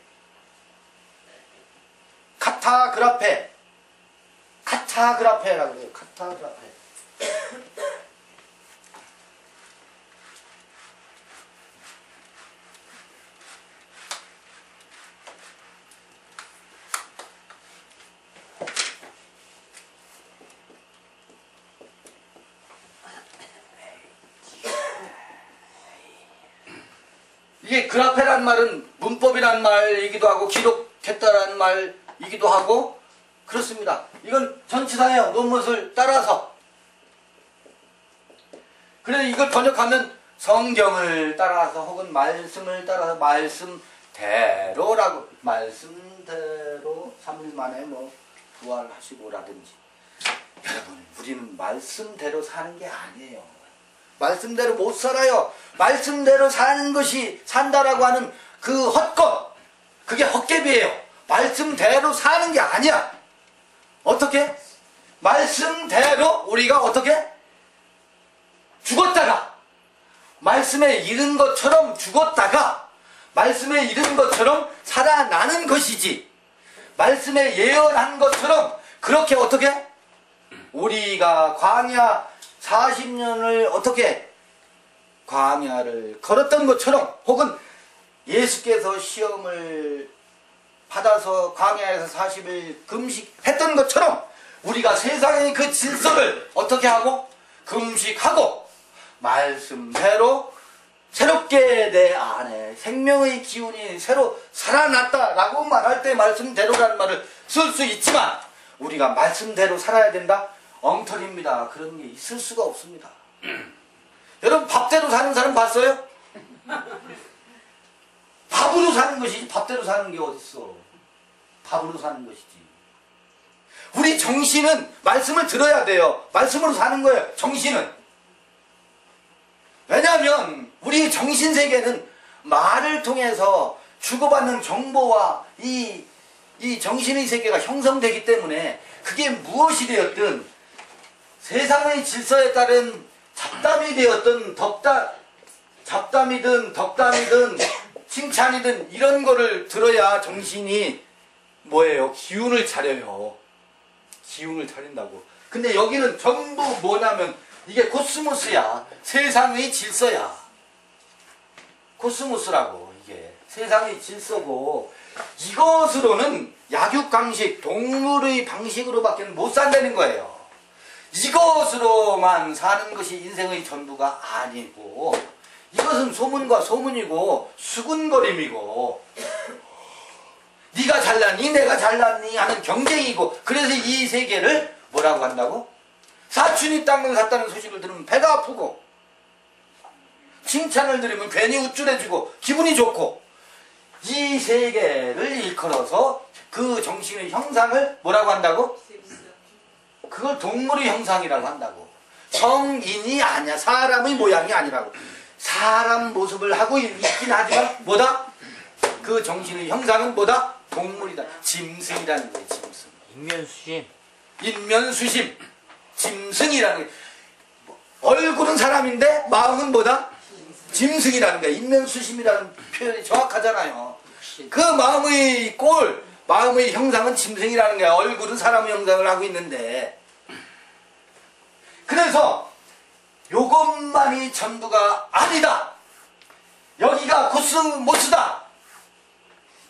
카타그라페라고 그래요. 카타그라페. 이게 그라페란 말은 문법이란 말이기도 하고 기록했다라는 말이기도 하고 그렇습니다. 이건 전치사예요. 논문을 따라서. 그래서 이걸 번역하면 성경을 따라서 혹은 말씀을 따라서 말씀대로라고 말씀대로 3일 만에 뭐 부활하시고라든지. 여러분 우리는 말씀대로 사는 게 아니에요. 말씀대로 못 살아요. 말씀대로 사는 것이 산다라고 하는 그 헛것, 그게 헛개비예요. 말씀대로 사는 게 아니야. 어떻게? 말씀대로 우리가 어떻게? 죽었다가 말씀에 이른 것처럼 죽었다가 말씀에 이른 것처럼 살아나는 것이지. 말씀에 예언한 것처럼 그렇게 어떻게? 우리가 광야 40년을 어떻게 광야를 걸었던 것처럼 혹은 예수께서 시험을 받아서 광야에서 40일 금식했던 것처럼 우리가 세상의 그 질서를 어떻게 하고 금식하고 말씀대로 새롭게 내 안에 생명의 기운이 새로 살아났다라고 말할 때 말씀대로라는 말을 쓸 수 있지만 우리가 말씀대로 살아야 된다? 엉터리입니다. 그런 게 있을 수가 없습니다. 여러분 밥대로 사는 사람 봤어요? 밥으로 사는 것이지 밥대로 사는 게 어딨어. 밥으로 사는 것이지. 우리 정신은 말씀을 들어야 돼요. 말씀으로 사는 거예요. 정신은. 왜냐하면 우리 정신세계는 말을 통해서 주고받는 정보와 이 정신의 세계가 형성되기 때문에 그게 무엇이 되었든 세상의 질서에 따른 잡담이 되었든 잡담이든 덕담이든 칭찬이든 이런 거를 들어야 정신이 뭐예요? 기운을 차려요. 기운을 차린다고. 근데 여기는 전부 뭐냐면 이게 코스모스야. 세상의 질서야. 코스모스라고 이게 세상의 질서고 이것으로는 약육강식 동물의 방식으로밖에 못 산다는 거예요. 이것으로만 사는 것이 인생의 전부가 아니고 이것은 소문과 소문이고 수군거림이고 네가 잘났니 내가 잘났니 하는 경쟁이고 그래서 이 세계를 뭐라고 한다고? 사촌이 땅을 샀다는 소식을 들으면 배가 아프고 칭찬을 들으면 괜히 우쭐해지고 기분이 좋고 이 세계를 일컬어서 그 정신의 형상을 뭐라고 한다고? 그걸 동물의 형상이라고 한다고. 성인이 아니야. 사람의 모양이 아니라고. 사람 모습을 하고 있긴 하지만 뭐다? 그 정신의 형상은 뭐다? 동물이다. 짐승이라는 거예요. 짐승. 인면수심. 인면수심. 짐승이라는 거예요. 얼굴은 사람인데 마음은 뭐다? 짐승이라는 거예요. 인면수심이라는 표현이 정확하잖아요. 그 마음의 꼴, 마음의 형상은 짐승이라는 거야. 얼굴은 사람의 형상을 하고 있는데. 그래서 요것만이 전부가 아니다. 여기가 코스모스다.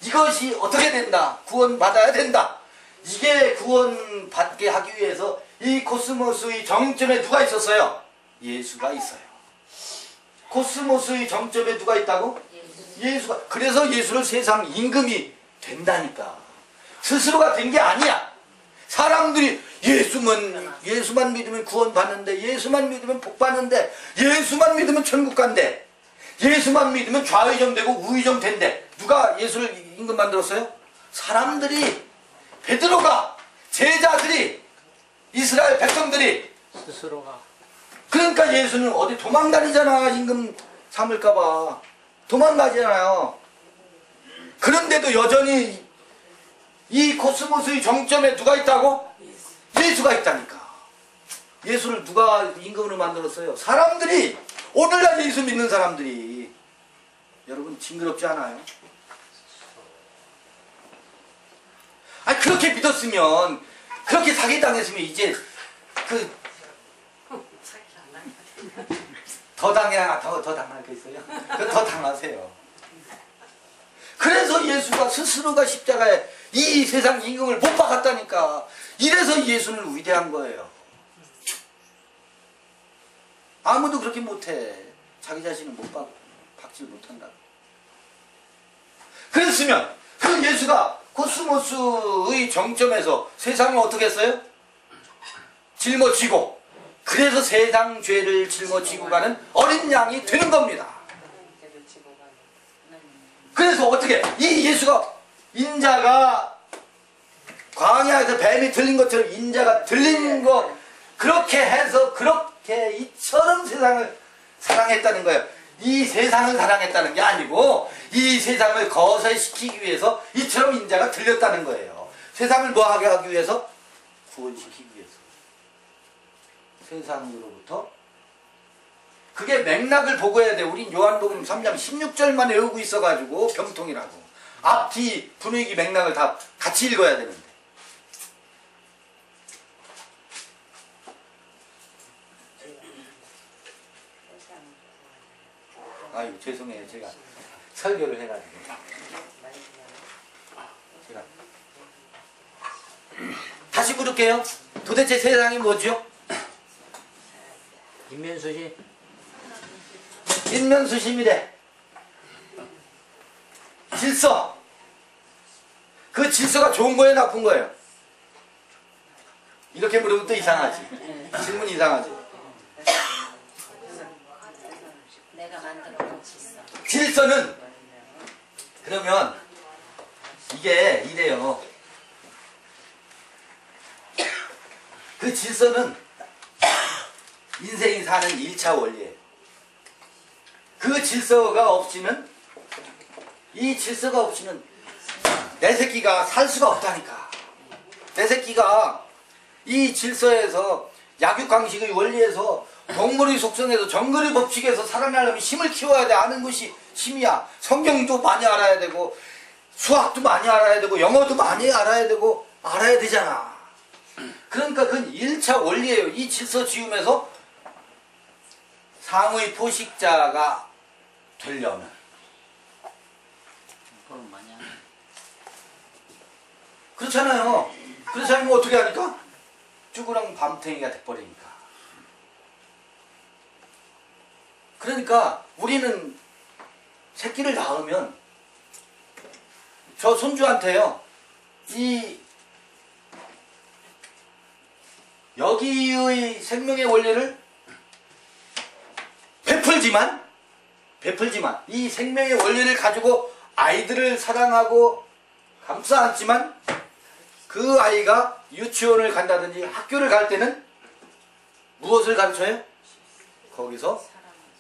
이것이 어떻게 된다. 구원받아야 된다. 이게 구원받게 하기 위해서 이 코스모스의 정점에 누가 있었어요? 예수가 있어요. 코스모스의 정점에 누가 있다고? 예수가. 그래서 예수를 세상 임금이 된다니까. 스스로가 된 게 아니야. 사람들이 예수만 믿으면 구원받는데, 예수만 믿으면 복받는데, 예수만 믿으면 천국 간대, 예수만 믿으면 좌의정 되고 우의정 된대. 누가 예수를 임금 만들었어요? 사람들이, 베드로가, 제자들이, 이스라엘 백성들이. 스스로가. 그러니까 예수는 어디 도망다니잖아. 임금 삼을까봐 도망가잖아요. 그런데도 여전히 이 코스모스의 정점에 누가 있다고? 예수가 있다니까. 예수를 누가 임금으로 만들었어요? 사람들이. 오늘날 예수 믿는 사람들이. 여러분 징그럽지 않아요? 아니 그렇게 믿었으면, 그렇게 사기당했으면 이제 더 당할 게 있어요? 더 당하세요. 그래서 예수가 스스로가 십자가에 이 세상 임금을 못 박았다니까. 이래서 예수는 위대한 거예요. 아무도 그렇게 못해. 자기 자신을 박지 못한다. 그랬으면 그 예수가 코스모스의 정점에서 세상을 어떻게 했어요? 짊어지고, 그래서 세상 죄를 짊어지고 가는 어린 양이 되는 겁니다. 그래서 어떻게 이 예수가, 인자가 광야에서 뱀이 들린 것처럼 인자가 들린 거, 그렇게 해서 그렇게 이처럼 세상을 사랑했다는 거예요. 이 세상을 사랑했다는 게 아니고 이 세상을 거절시키기 위해서 이처럼 인자가 들렸다는 거예요. 세상을 뭐하게 하기 위해서? 구원시키기 위해서. 세상으로부터. 그게 맥락을 보고 해야 돼. 우린 요한복음 3장 16절만 외우고 있어가지고 병통이라고. 앞뒤 분위기 맥락을 다 같이 읽어야 되는데. 아유 죄송해요. 제가 설교를 해가지고. 제가 다시 물을게요. 도대체 세상이 뭐죠? 인면수심. 인면수심이래. 질서. 그 질서가 좋은 거예요, 나쁜 거예요? 이렇게 물으면 또 이상하지. 질문 이상하지. 내가 만들어놓은 질서. 질서는, 그러면 이게 이래요. 그 질서는 인생이 사는 1차 원리예요. 그 질서가 없이는, 이 질서가 없이는 내 새끼가 살 수가 없다니까. 내 새끼가 이 질서에서, 약육강식의 원리에서, 동물의 속성에서, 정글의 법칙에서 살아나려면 힘을 키워야 돼. 아는 것이 힘이야. 성경도 많이 알아야 되고, 수학도 많이 알아야 되고, 영어도 많이 알아야 되고, 알아야 되잖아. 그러니까 그건 1차 원리예요. 이 질서 지음에서 상의 포식자가 되려면. 그건 많이 하네. 그렇잖아요. 그렇지 않으면 어떻게 하니까? 쭈그랑 밤탱이가 돼버리니까. 그러니까 우리는 새끼를 낳으면, 저 손주한테요, 여기의 생명의 원리를 베풀지만 이 생명의 원리를 가지고 아이들을 사랑하고 감싸 안지만 그 아이가 유치원을 간다든지 학교를 갈 때는 무엇을 가르쳐요? 거기서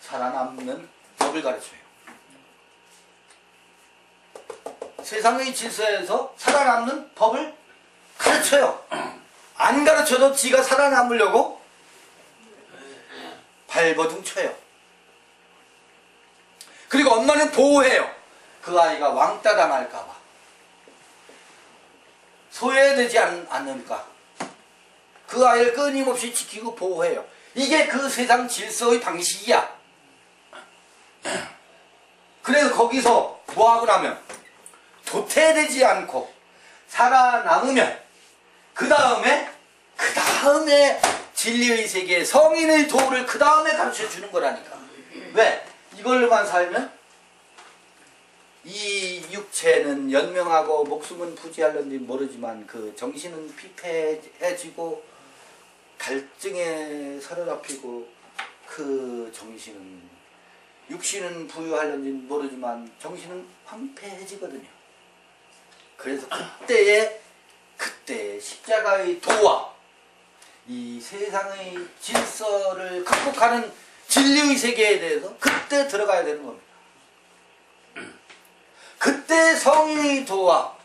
살아남는 법을 가르쳐요. 세상의 질서에서 살아남는 법을 가르쳐요. 안 가르쳐도 지가 살아남으려고 발버둥 쳐요. 그리고 엄마는 보호해요. 그 아이가 왕따 당할까봐, 소외되지 않을까, 그 아이를 끊임없이 지키고 보호해요. 이게 그 세상 질서의 방식이야. 그래서 거기서 뭐하고 나면 도태되지 않고 살아남으면 그 다음에 진리의 세계 성인의 도를 그 다음에 가르쳐 주는 거라니까. 왜? 이걸로만 살면 이 육체는 연명하고 목숨은 부지할런지 모르지만 그 정신은 피폐해지고 갈증에 사로잡히고 그 정신은, 육신은 부유할런지 모르지만 정신은 황폐해지거든요. 그래서 그때의 십자가의 도와 이 세상의 질서를 극복하는 진리의 세계에 대해서 그때 들어가야 되는 겁니다. 그때 성인의 도와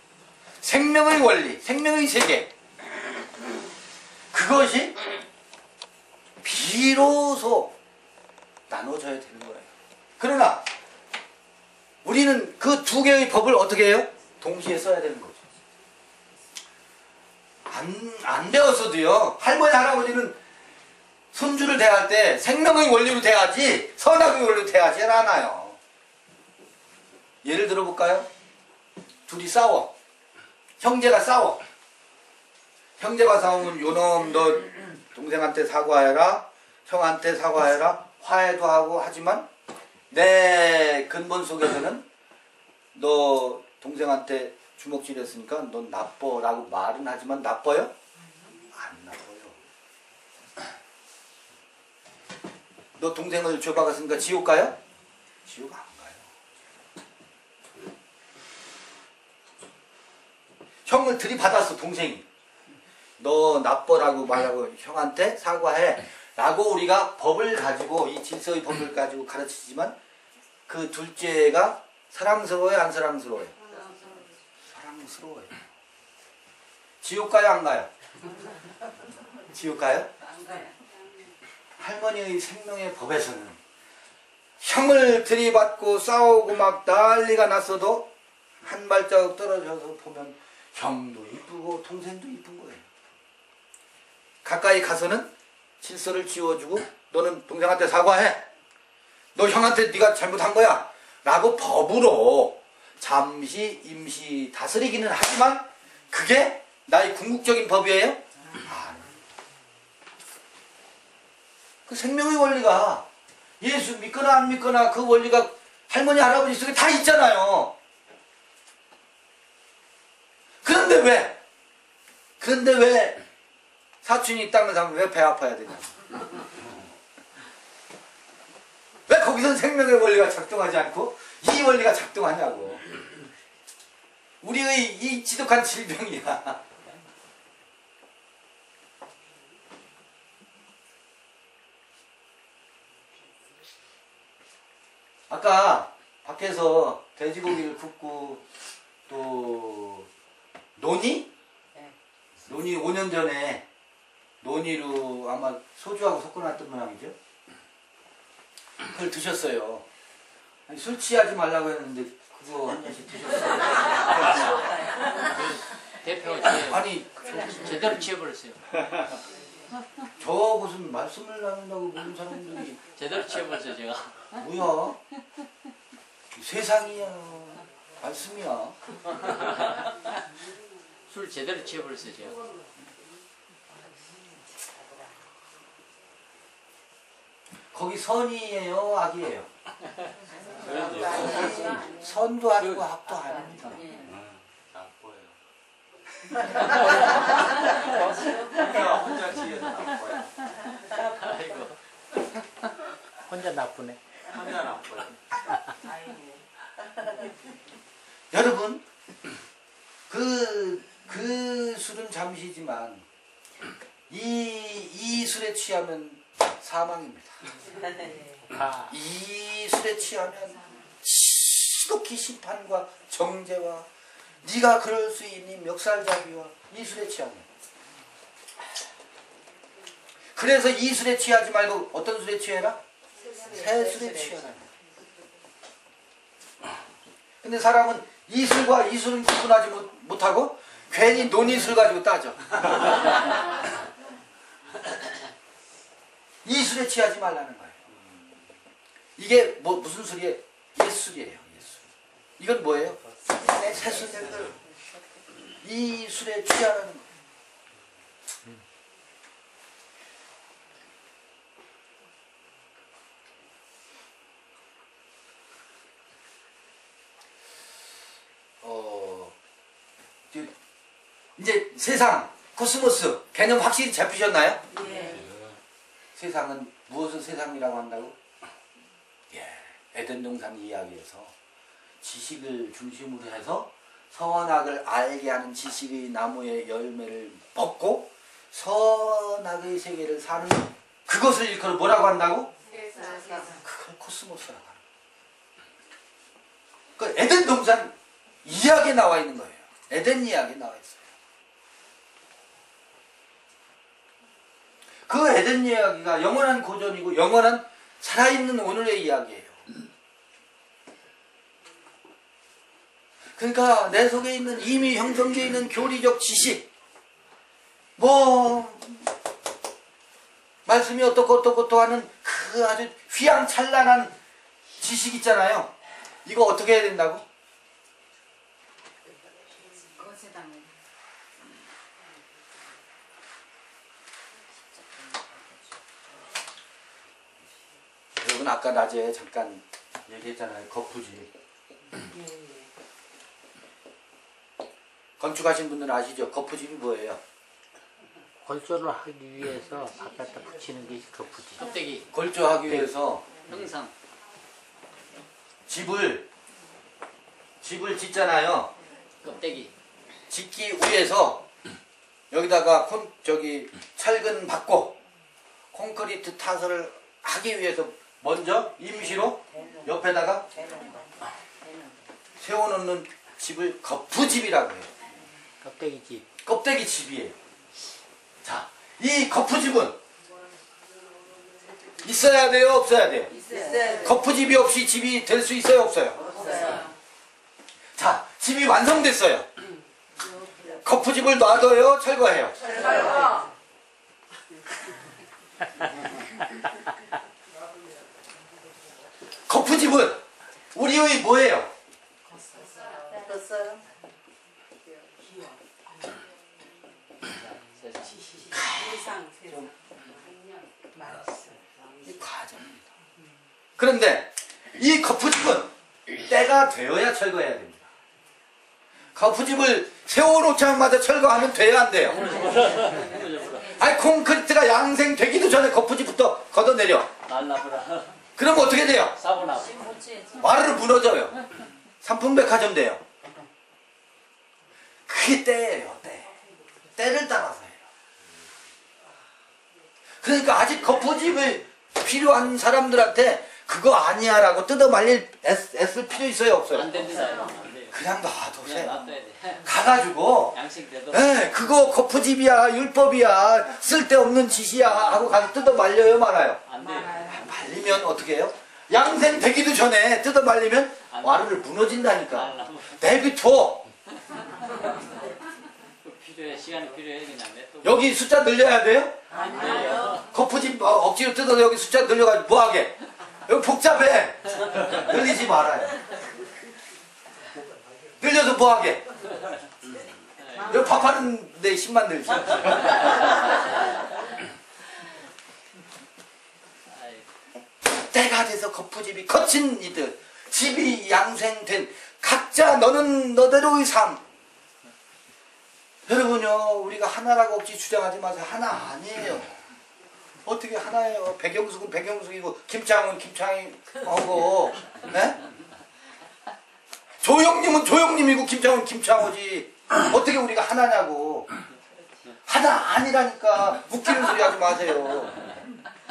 생명의 원리, 생명의 세계, 그것이 비로소 나눠져야 되는 거예요. 그러나 우리는 그 두 개의 법을 어떻게 해요? 동시에 써야 되는 거죠. 안 배웠어도요, 할머니 할아버지는 손주를 대할 때 생명의 원리로 대하지 선악의 원리로 대하지 않아요. 예를 들어볼까요? 둘이 싸워. 형제가 싸워. 형제가 싸우면 요놈 너 동생한테 사과해라, 형한테 사과해라, 화해도 하고 하지만 내 근본 속에서는 너 동생한테 주먹질했으니까 넌 나빠라고 말은 하지만 나빠요? 안 나빠요. 너 동생을 죄박았으니까 지옥 가요? 지옥 안 가요. 형을 들이받았어, 동생이. 너 나빠라고 말하고 형한테 사과해 라고 우리가 법을 가지고, 이 질서의 법을 가지고 가르치지만 그 둘째가 사랑스러워요, 안 사랑스러워요? 사랑스러워요. 지옥 가요, 안 가요? 지옥 가요? 안 가요. 할머니의 생명의 법에서는 형을 들이받고 싸우고 막 난리가 났어도 한 발자국 떨어져서 보면 형도 이쁘고 동생도 이쁜 거예요. 가까이 가서는 질서를 지워주고 너는 동생한테 사과해, 너 형한테 네가 잘못한 거야 라고 법으로 잠시 임시 다스리기는 하지만 그게 나의 궁극적인 법이에요? 아니. 그 생명의 원리가 예수 믿거나 안 믿거나 그 원리가 할머니 할아버지 속에 다 있잖아요. 그런데 왜 사촌이 있다면 사면 왜 배 아파야 되냐? 왜 거기선 생명의 원리가 작동하지 않고 이 원리가 작동하냐고. 우리의 이 지독한 질병이야. 아까 밖에서 돼지고기를 굽고 또 논이? 네. 논이 5년 전에 논이로 아마 소주하고 섞어놨던 모양이죠. 그걸 드셨어요. 아니, 술 취하지 말라고 했는데 그거 한 잔씩 드셨어요. 대표 아니 제대로 취해버렸어요. 저 무슨 말씀을 나눈다고 모르는 사람들이 제대로 취해버렸어요, 제가. 뭐야? 세상이야, 말씀이야. 술 제대로 취해버렸어요, 제가. 거기 선이에요, 악이에요? 선도 아니고 악도 아닙니다. 혼자 지어서 나빠요. 아이고. 혼자 나쁘네. 혼자 나빠요. 여러분 그 술은 잠시지만 이 술에 취하면 사망입니다. 이 술에 취하면 지독히 심판과 정죄와 네가 그럴 수 있니 멱살잡이와 이 술에 취하면. 그래서 이 술에 취하지 말고 어떤 술에 취해라? 새 술에 취하라. 근데 사람은 이 술과 이 술은 구분하지 못하고 괜히 논이술 가지고 따져. 이 술에 취하지 말라는 거예요. 이게 무슨 술이에요? 옛술이에요. 옛술. 이건 뭐예요? 새술. 이 술에 취하라는 거예요. 이제 세상, 코스모스 개념 확실히 잡히셨나요? 예. 세상은 무엇을 세상이라고 한다고? 예, 에덴 동산 이야기에서 지식을 중심으로 해서 선악을 알게 하는 지식의 나무의 열매를 먹고 선악의 세계를 사는 그것을 일컬어 뭐라고 한다고? 그걸 코스모스라고 하는 거예요. 그 에덴 동산 이야기에 나와 있는 거예요. 에덴 이야기에 나와 있어요. 그 에덴 이야기가 영원한 고전이고 영원한 살아있는 오늘의 이야기예요. 그러니까 내 속에 있는 이미 형성되어 있는 교리적 지식, 말씀이 어떻고 하는 그 아주 휘황찬란한 지식 있잖아요. 이거 어떻게 해야 된다고? 여러분 아까 낮에 잠깐 얘기했잖아요. 거푸집. 건축하신 분들은 아시죠? 거푸집이 뭐예요? 골조를 하기 위해서 바깥에 붙이는 게 거푸집. 껍데기. 골조하기 위해서 형상. 집을 짓잖아요. 껍데기. 짓기 위해서 여기다가 철근 받고 콘크리트 타설을 하기 위해서 먼저 임시로 옆에다가 세워놓는 집을 거푸집이라고 해요. 껍데기집. 껍데기 집이에요. 자, 이 거푸집은 있어야 돼요, 없어야 돼요? 있어요. 거푸집이 없이 집이 될 수 있어요, 없어요? 없어요. 자, 집이 완성됐어요. 거푸집을 놔둬요, 철거해요? 철거. 거푸집은 우리의 뭐예요? 떴어요. 이 과정입니다. 그런데 이 거푸집은 때가 되어야 철거해야 됩니다. 거푸집을 세워놓자마자 철거하면 돼야 안 돼요? 아니 콘크리트가 양생되기도 전에 거푸집부터 걷어내려. 날라버라. 그럼 어떻게 돼요? 사고나. 와르르 무너져요. 삼풍백화점 돼요. 그게 때예요, 때. 때를 따라서 해요. 그러니까 아직 거푸집이 필요한 사람들한테 그거 아니야 라고 뜯어말릴 애쓸 필요 있어요, 없어요? 안 됩니다. 안 돼요. 그냥 그냥 놔두세요. 놔둬야 돼. 가가지고 양식돼도. 그거 거푸집이야, 율법이야, 쓸데없는 짓이야 하고 가서 뜯어말려요, 말아요? 안 돼요. 말리면 어떻게 해요? 양생되기도 전에 뜯어말리면 와르르 무너진다니까. 내비둬. 필요해. 시간이 필요해. 그냥 냅둬. 여기 숫자 늘려야 돼요? 안 돼요. 거푸집 억지로 뜯어서 여기 숫자 늘려가지고 뭐하게? 여기 복잡해. 늘리지 말아요. 늘려서 뭐하게? 여기 밥하는 데 10만 늘지. 때가 돼서 거푸집이 거친 이들, 집이 양생된 각자 너는 너대로의 삶. 여러분요, 우리가 하나라고 없이 주장하지 마세요. 하나 아니에요. 어떻게 하나예요? 백영숙은 백영숙이고 김창훈 김창희하고, 네? 조영님은 조영님이고 김창호는 김창호지. 어떻게 우리가 하나냐고. 하나 아니라니까. 웃기는 소리 하지 마세요.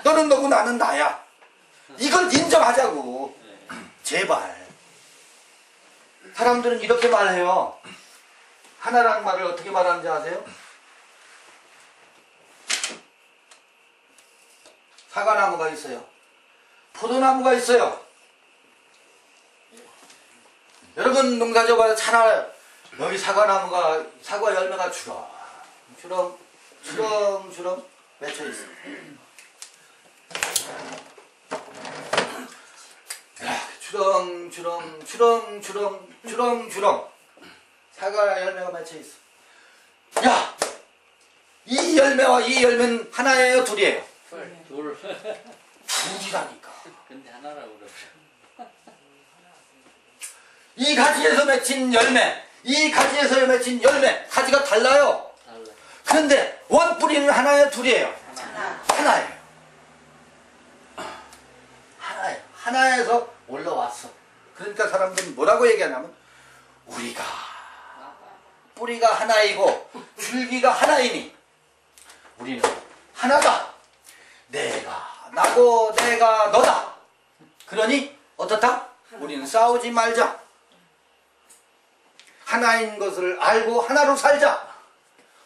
너는 너고 나는 나야. 이걸 인정하자고. 제발. 사람들은 이렇게 말해요. 하나라는 말을 어떻게 말하는지 아세요? 사과나무가 있어요. 포도나무가 있어요. 여러분 농사 져봐서 잘 여기 사과나무가 사과 열매가 주렁주렁 맺혀 있어요. 주렁주렁 사과 열매가 맺혀 있어. 야, 이 열매와 이 열매는 하나예요, 둘이에요? 둘. 둘이라니까. 근데 하나라고 그러죠. 이 가지에서 맺힌 열매, 이 가지에서 맺힌 열매, 가지가 달라요. 달라. 그런데 원뿌리는 하나예요, 둘이에요? 하나예요. 하나예요. 하나에서 올라왔어. 그러니까 사람들은 뭐라고 얘기하냐면 우리가 뿌리가 하나이고 줄기가 하나이니 우리는 하나다. 내가 나고 내가 너다. 그러니 어떻다? 우리는 싸우지 말자. 하나인 것을 알고 하나로 살자.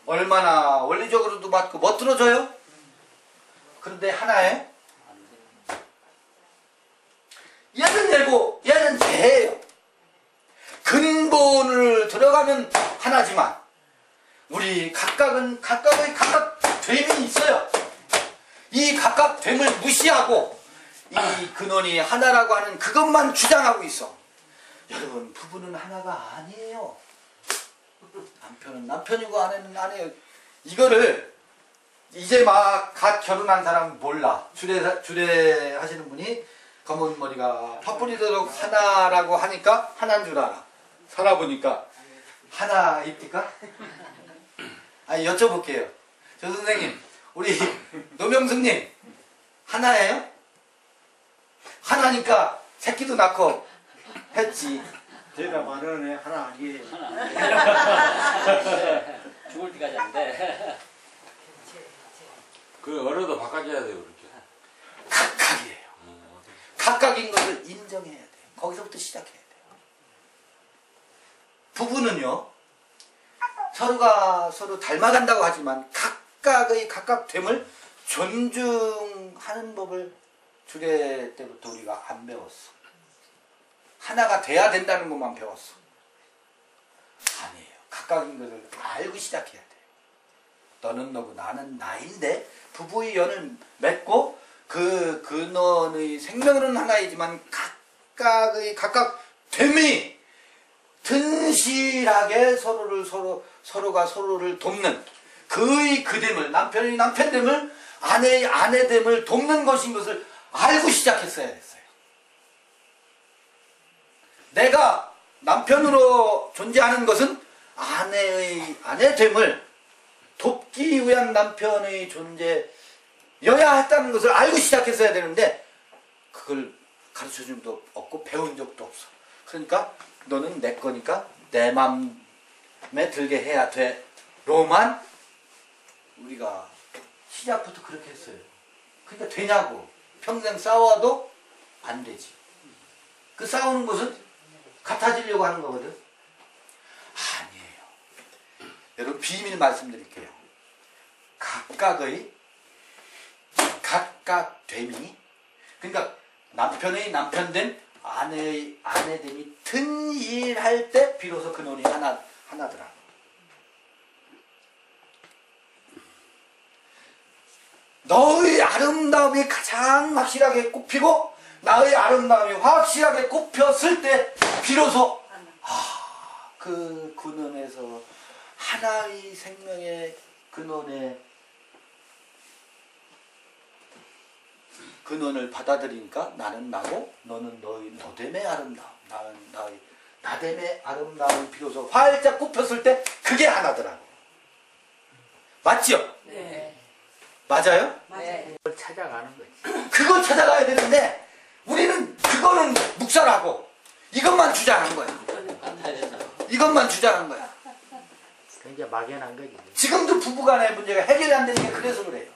얼마나 원리적으로도 맞고 멋들어져요? 그런데 하나예요? 얘는 얘고 얘는 쟤예요. 근본을 들어가면 하나지만 우리 각각은 각각의 각각됨이 있어요. 이 각각됨을 무시하고 이 근원이 하나라고 하는 그것만 주장하고 있어. 여러분, 부부는 하나가 아니에요. 남편은 남편이고 아내는 아내예요. 이거를 이제 막 갓 결혼한 사람은 몰라. 주례 하시는 분이 검은 머리가 파뿌리도록 하나라고 하니까 하나인 줄 알아. 살아보니까 하나입니까? 아니, 여쭤볼게요. 저 선생님, 우리 노명숙님 하나예요? 하나니까 새끼도 낳고 했지. 대답 안 하네. 하나 아니에요. 죽을 때까지 안 돼. 그 어려도 바꿔줘야 돼요, 그렇게. 각각이에요. 각각인 것을 인정해야 돼요. 거기서부터 시작해야 돼요. 부부는요, 서로가 서로 닮아간다고 하지만 각각의 각각됨을 존중하는 법을 주례 때부터 우리가 안 배웠어. 하나가 돼야 된다는 것만 배웠어. 아니에요. 각각인 것을 알고 시작해야 돼요. 너는 너고 나는 나인데 부부의 연을 맺고 그 근원의 생명은 하나이지만 각각의 각각됨이 튼실하게 서로가 서로를 돕는 그의 그됨을, 남편의 남편됨을, 아내의 아내됨을 돕는 것인 것을 알고 시작했어야 했어요. 내가 남편으로 존재하는 것은 아내의 아내됨을 돕기 위한 남편의 존재여야 했다는 것을 알고 시작했어야 되는데 그걸 가르쳐준 적도 없고 배운 적도 없어. 그러니까 너는 내 거니까 내 맘에 들게 해야 돼 로만 우리가 시작부터 그렇게 했어요. 그러니까 되냐고. 평생 싸워도 안 되지. 그 싸우는 것은 같아지려고 하는 거거든. 아니에요. 여러분, 비밀 말씀드릴게요. 각각됨이, 그러니까 남편의 남편됨, 아내의 아내됨이 튼실할 때 비로소 그놈이 하나더라. 너의 아름다움이 가장 확실하게 꼽히고 나의 아름다움이 확실하게 꼽혔을 때 비로소 그 근원에서 하나의 생명의 근원을 받아들이니까 나는 나고 너는 너됨의 아름다움, 나는 나됨의 아름다움이 비로소 활짝 꼽혔을 때 그게 하나더라고. 맞죠? 네. 맞아요? 네. 그걸 찾아가는 거지. 그걸 찾아가야 되는데 우리는 그거는 묵살하고 이것만 주장하는 거야. 이것만 주장한 거야. 이제 막연한 거지. 지금도 부부간의 문제가 해결이 안 되는 게 그래서 그래요.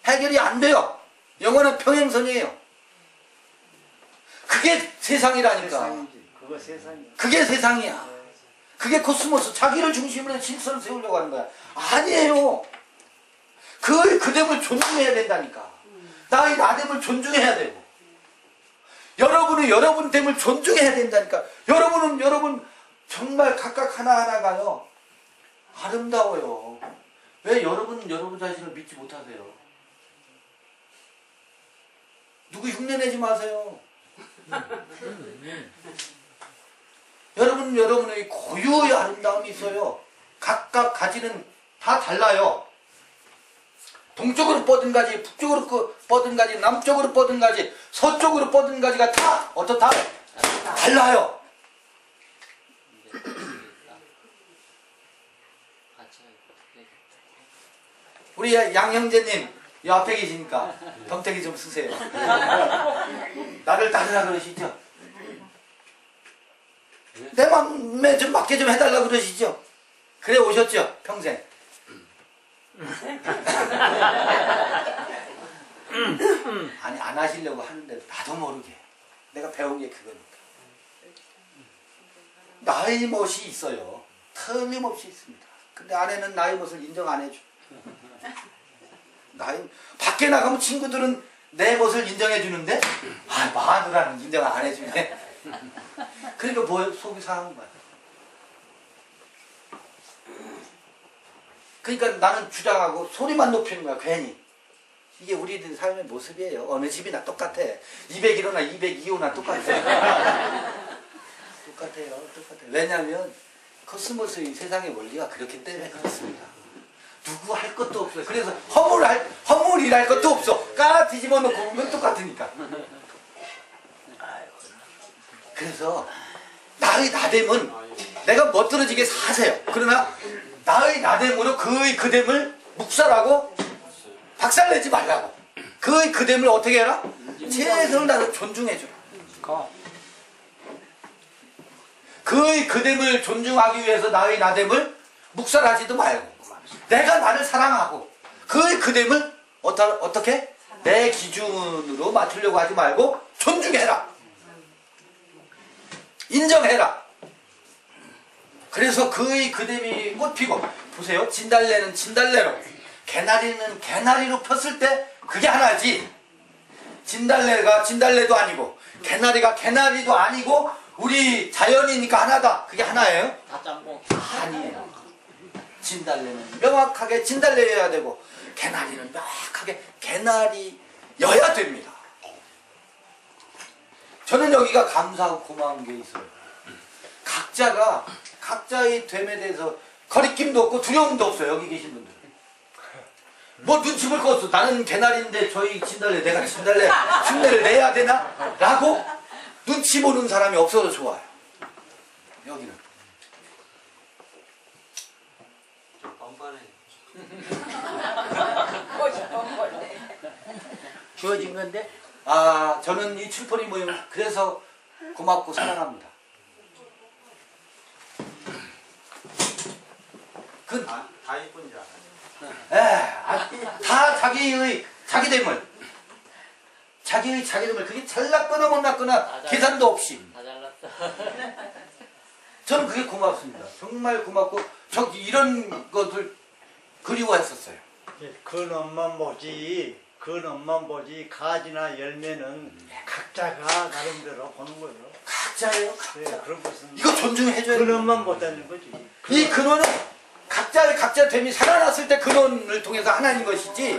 해결이 안 돼요. 영원한 평행선이에요. 그게 세상이라니까. 세상이지. 그거 세상이야. 그게 세상이야. 그게 코스모스. 자기를 중심으로 해서 질서를 세우려고 하는 거야. 아니에요. 그됨을 존중해야 된다니까. 나의 나됨을 존중해야 되고. 여러분은 여러분됨을 존중해야 된다니까. 여러분은 여러분 정말 각각 하나하나가요. 아름다워요. 왜 여러분은 여러분 자신을 믿지 못하세요? 누구 흉내내지 마세요. 여러분은 여러분의 고유의 아름다움이 있어요. 각각 가지는 다 달라요. 동쪽으로 뻗은 가지, 북쪽으로 뻗은 가지, 남쪽으로 뻗은 가지, 서쪽으로 뻗은 가지가 다 어떻다? 달라요. 우리 양 형제님 이 앞에 계시니까 덤태기 좀 쓰세요. 나를 따르라 그러시죠? 내 맘에 좀 맞게 좀 해달라 그러시죠? 그래 오셨죠? 평생. 아니 안 하시려고 하는데 나도 모르게 내가 배운 게 그거니까. 나의 멋이 있어요. 틀림없이 있습니다. 근데 아내는 나의 멋을 인정 안 해줘. 밖에 나가면 친구들은 내 멋을 인정해 주는데 마누라는 인정 안 해주네. 그러니까 뭐 속이 상한 거야. 그러니까 나는 주장하고 소리만 높이는 거야 괜히. 이게 우리들 삶의 모습이에요. 어느 집이나 똑같아. 201호나 202호나 똑같아요. 똑같아요. 왜냐하면 코스모스의 세상의 원리가 그렇기 때문에 그렇습니다. 누구 할 것도 없어요. 그래서 허물이랄 것도 없어. 깔아 뒤집어 놓고 보면 똑같으니까. 그래서 나의 나됨은 내가 멋들어지게 사세요. 그러나 나의 나됨으로 그의 그됨을 묵살하고 박살내지 말라고. 그의 그됨을 어떻게 해라? 최선을 다해서 존중해줘. 그의 그됨을 존중하기 위해서 나의 나됨을 묵살하지도 말고 내가 나를 사랑하고 그의 그됨을 어떻게? 내 기준으로 맞추려고 하지 말고 존중해라. 인정해라. 그래서 그의 그됨이 꽃피고 보세요. 진달래는 진달래로 개나리는 개나리로 폈을 때 그게 하나지. 진달래가 진달래도 아니고 개나리가 개나리도 아니고 우리 자연이니까 하나다. 그게 하나예요? 다 짬뽕. 아니에요. 진달래는 명확하게 진달래여야 되고 개나리는 명확하게 개나리여야 됩니다. 저는 여기가 감사하고 고마운 게 있어요. 각자가 각자의 됨에 대해서 거리낌도 없고 두려움도 없어요. 여기 계신 분들. 뭐 눈치 볼 거 없어. 나는 개나리인데 저희 진달래 내가 진달래 흉내를 내야 되나? 라고 눈치 보는 사람이 없어서 좋아요. 여기는. 주어진 건데? 저는 이 칠포리 모임 그래서 고맙고 사랑합니다. 다 이쁜 줄 알아요. 다 자기됨을 그게 잘났거나 못났거나 계산도 없이 다 잘났어. 저는 그게 고맙습니다. 정말 고맙고 저 이런 것들 그리워했었어요. 근원만 보지 가지나 열매는 각자가 나름대로 보는 거예요. 각자예요. 네, 그런 것은 이거 존중해줘야 돼요. 근원만 보다는 거지. 이 근원은 각자 됨이 살아났을 때 근원을 통해서 하나인 것이지.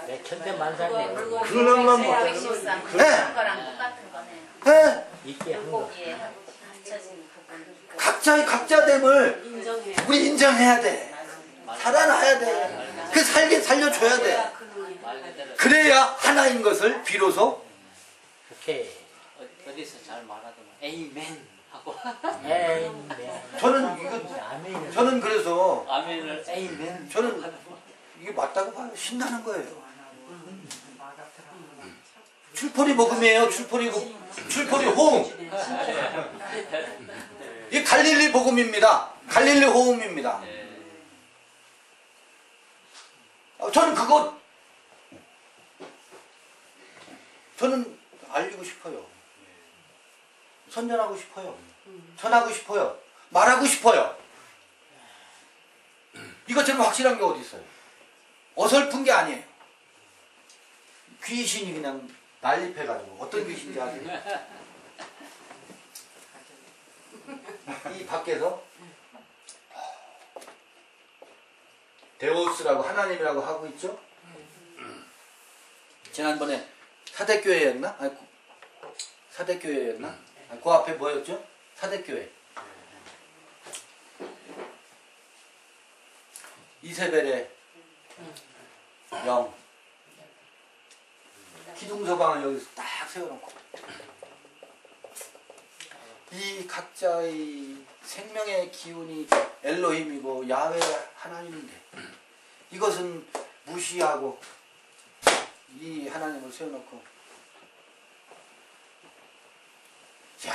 내 천대만상이네. 근원만 보다는 거지. 네. 거랑 똑같은 거네요. 네. 있게 한 거. 고기에 합쳐진 부분. 각자의 각자됨을 인정해. 우리 인정해야 돼. 살아나야 돼. 그 살려줘야 돼. 말 그대로 그래야 하나인 것을 비로소 오케이. 어디서 잘 말하더만 에이멘 하고 에이, 저는 그래서 아멘을 에이멘. 저는 이게 맞다고 봐요. 신나는 거예요. 출포리 복음이에요. 출포리 호음. 이 갈릴리 복음입니다. 갈릴리 호음입니다. 저는 저는 알리고 싶어요. 선전하고 싶어요. 전하고 싶어요. 말하고 싶어요. 이것처럼 확실한 게 어디 있어요? 어설픈 게 아니에요. 귀신이 그냥 난립해가지고 어떤 귀신인지 아세요? 이 밖에서 데오스라고 하나님이라고 하고 있죠? 지난번에 사대교회였나? 아니, 사대교회였나? 아니, 그 앞에 뭐였죠? 사대교회. 이세벨의 영. 기둥서방을 여기서 딱 세워놓고 이 각자의 생명의 기운이 엘로힘이고 야훼 하나님인데 이것은 무시하고 이 하나님을 세워놓고 야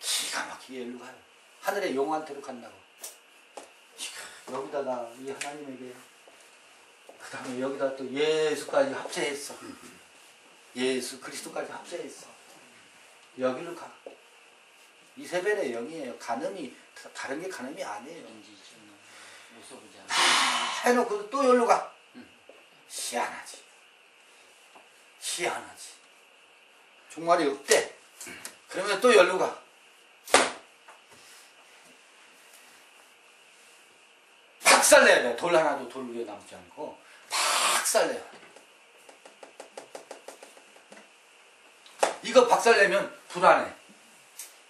기가 막히게 일로 가요. 하늘의 용한테로 간다고. 여기다가 이 하나님에게 그 다음에 여기다 또 예수까지 합세했어. 예수 그리스도까지 합세했어. 여기로 가. 이세벨의 영이에요. 간음이 다른 게 간음이 아니에요. 다 해놓고 또 여기로 가. 희한하지. 희한하지. 종말이 없대. 그러면 또 여기로 가. 박살내야 돼. 돌 하나도 돌 위에 남지 않고 박살내야 돼. 이거 박살내면 불안해.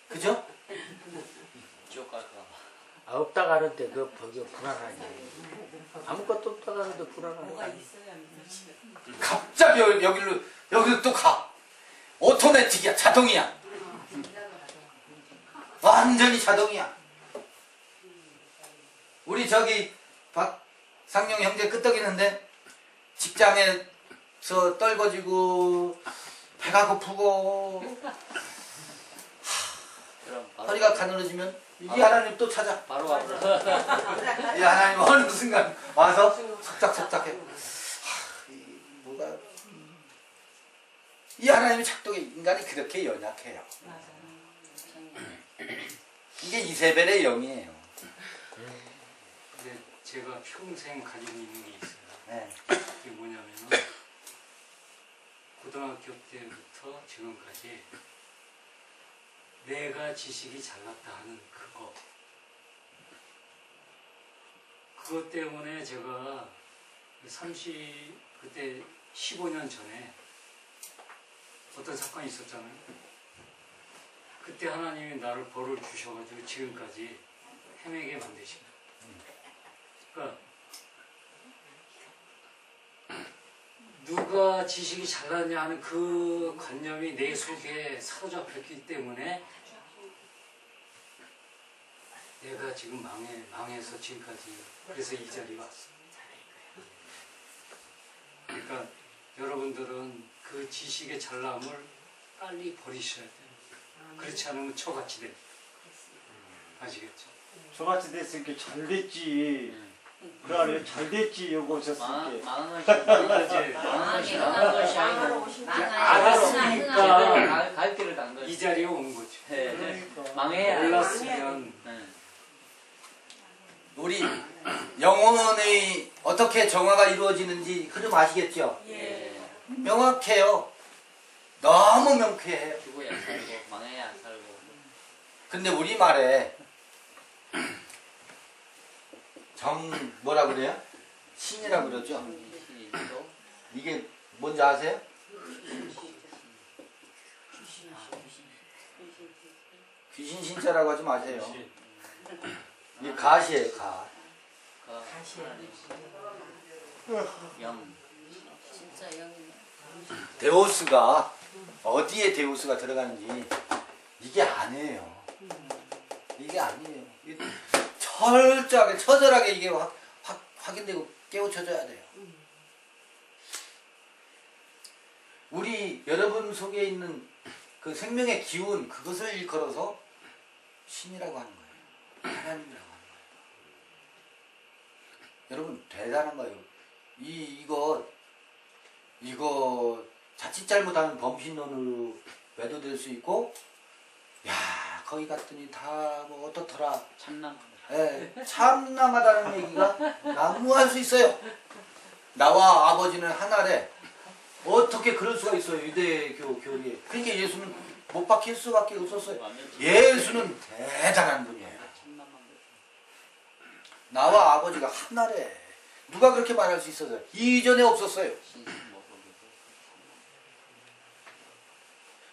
그죠? 지옥 갈까 봐. 없다 가는데 그 불안하지. 아무것도 없다 가는데 불안하지. 갑자기 여기로 또 가. 오토매틱이야. 자동이야. 완전히 자동이야. 우리 저기 박상용 형제 끄떡이는데 직장에서 떨궈지고 배가 고프고 허리가 가늘어지면 이 하나님 또 찾아. 바로 와서 이 하나님 어느 순간 와서 속닥속닥해. 뭐가 이 하나님의 작동에 인간이 그렇게 연약해요. 이게 이세벨의 영이에요. 근데 제가 평생 가지고 있는 게 있어요. 네. 그게 뭐냐면은 고등학교 때부터 지금까지 내가 지식이 잘났다 하는 그것 때문에 제가 그때 15년 전에 어떤 사건이 있었잖아요. 그때 하나님이 나를 벌을 주셔가지고 지금까지 헤매게 만드신 거예요. 그러니까 누가 지식이 잘났냐 하는 그 관념이 내 속에 사로잡혔기 때문에 내가 지금 망해서 지금까지 그래서 이 자리에 왔어. 그러니까 여러분들은 그 지식의 잘남을 빨리 버리셔야 돼요. 그렇지 않으면 저같이 돼요. 아시겠죠? 저같이 됐으니까 잘 됐지. 그래 잘 됐지 여기 오셨을 때. 망한 것이 아니고 알았으니까 갈 길을 간 거지. 이 자리에 온 거죠. 망해야 몰랐으면 우리 영혼의 어떻게 정화가 이루어지는지 흐름 아시겠죠? 예. 명확해요. 너무 명쾌해요. 죽어야 살고 망해야 살고. 근데 우리말에 뭐라 그래요? 신이라 그러죠? 이게 뭔지 아세요? 귀신 신자라고 하지 마세요. 이게 가시예요, 가. 영. 진짜 영이네. 데오스가 어디에 데오스가 들어가는지 이게 아니에요. 이게 아니에요. 이게 철저하게 처절하게 이게 확인되고 깨우쳐져야 돼요. 우리 여러분 속에 있는 그 생명의 기운 그것을 일컬어서 신이라고 하는 거예요. 하나님이라고 하는 거예요. 여러분 대단한 거예요. 이거 자칫 잘못하면 범신론으로 매도될 수 있고, 야 거기 갔더니 다 뭐 어떻더라. 참남. 예, 참남하다는 얘기가 난무할 수 있어요. 나와 아버지는 하나래. 어떻게 그럴 수가 있어요, 유대교 교리에. 그러니까 예수는 못 박힐 수밖에 없었어요. 예수는 대단한 분이에요. 나와 아버지가 하나래. 누가 그렇게 말할 수 있었어요? 이전에 없었어요.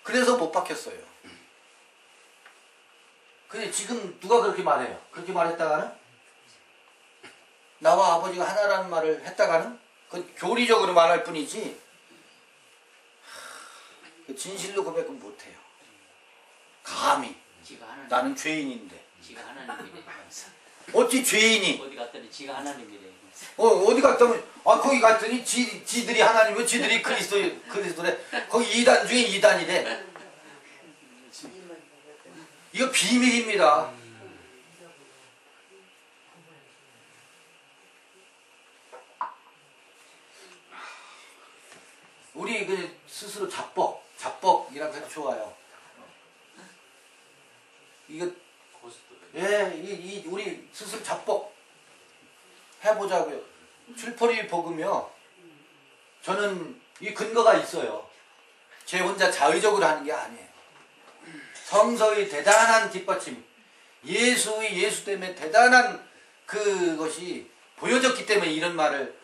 그래서 못 박혔어요. 근데 지금 누가 그렇게 말해요? 그렇게 말했다가는 나와 아버지가 하나라는 말을 했다가는 그건 교리적으로 말할 뿐이지 진실로 고백은 못해요. 감히 지가 하나님. 나는 죄인인데 지가 하나님이래. 어찌 죄인이 어디 갔더니 지가 하나님이래. 어디 갔더니 거기 갔더니 지들이 하나님이고 지들이 그리스도래. 거기 2단 중에 2단이래. 이거 비밀입니다. 우리 그 스스로 자뻑이라고 해도 좋아요. 이거 우리 스스로 자뻑 해보자고요. 출포리 복음이요. 저는 이 근거가 있어요. 제 혼자 자의적으로 하는 게 아니에요. 성서의 대단한 뒷받침, 예수 때문에 대단한 그것이 보여졌기 때문에 이런 말을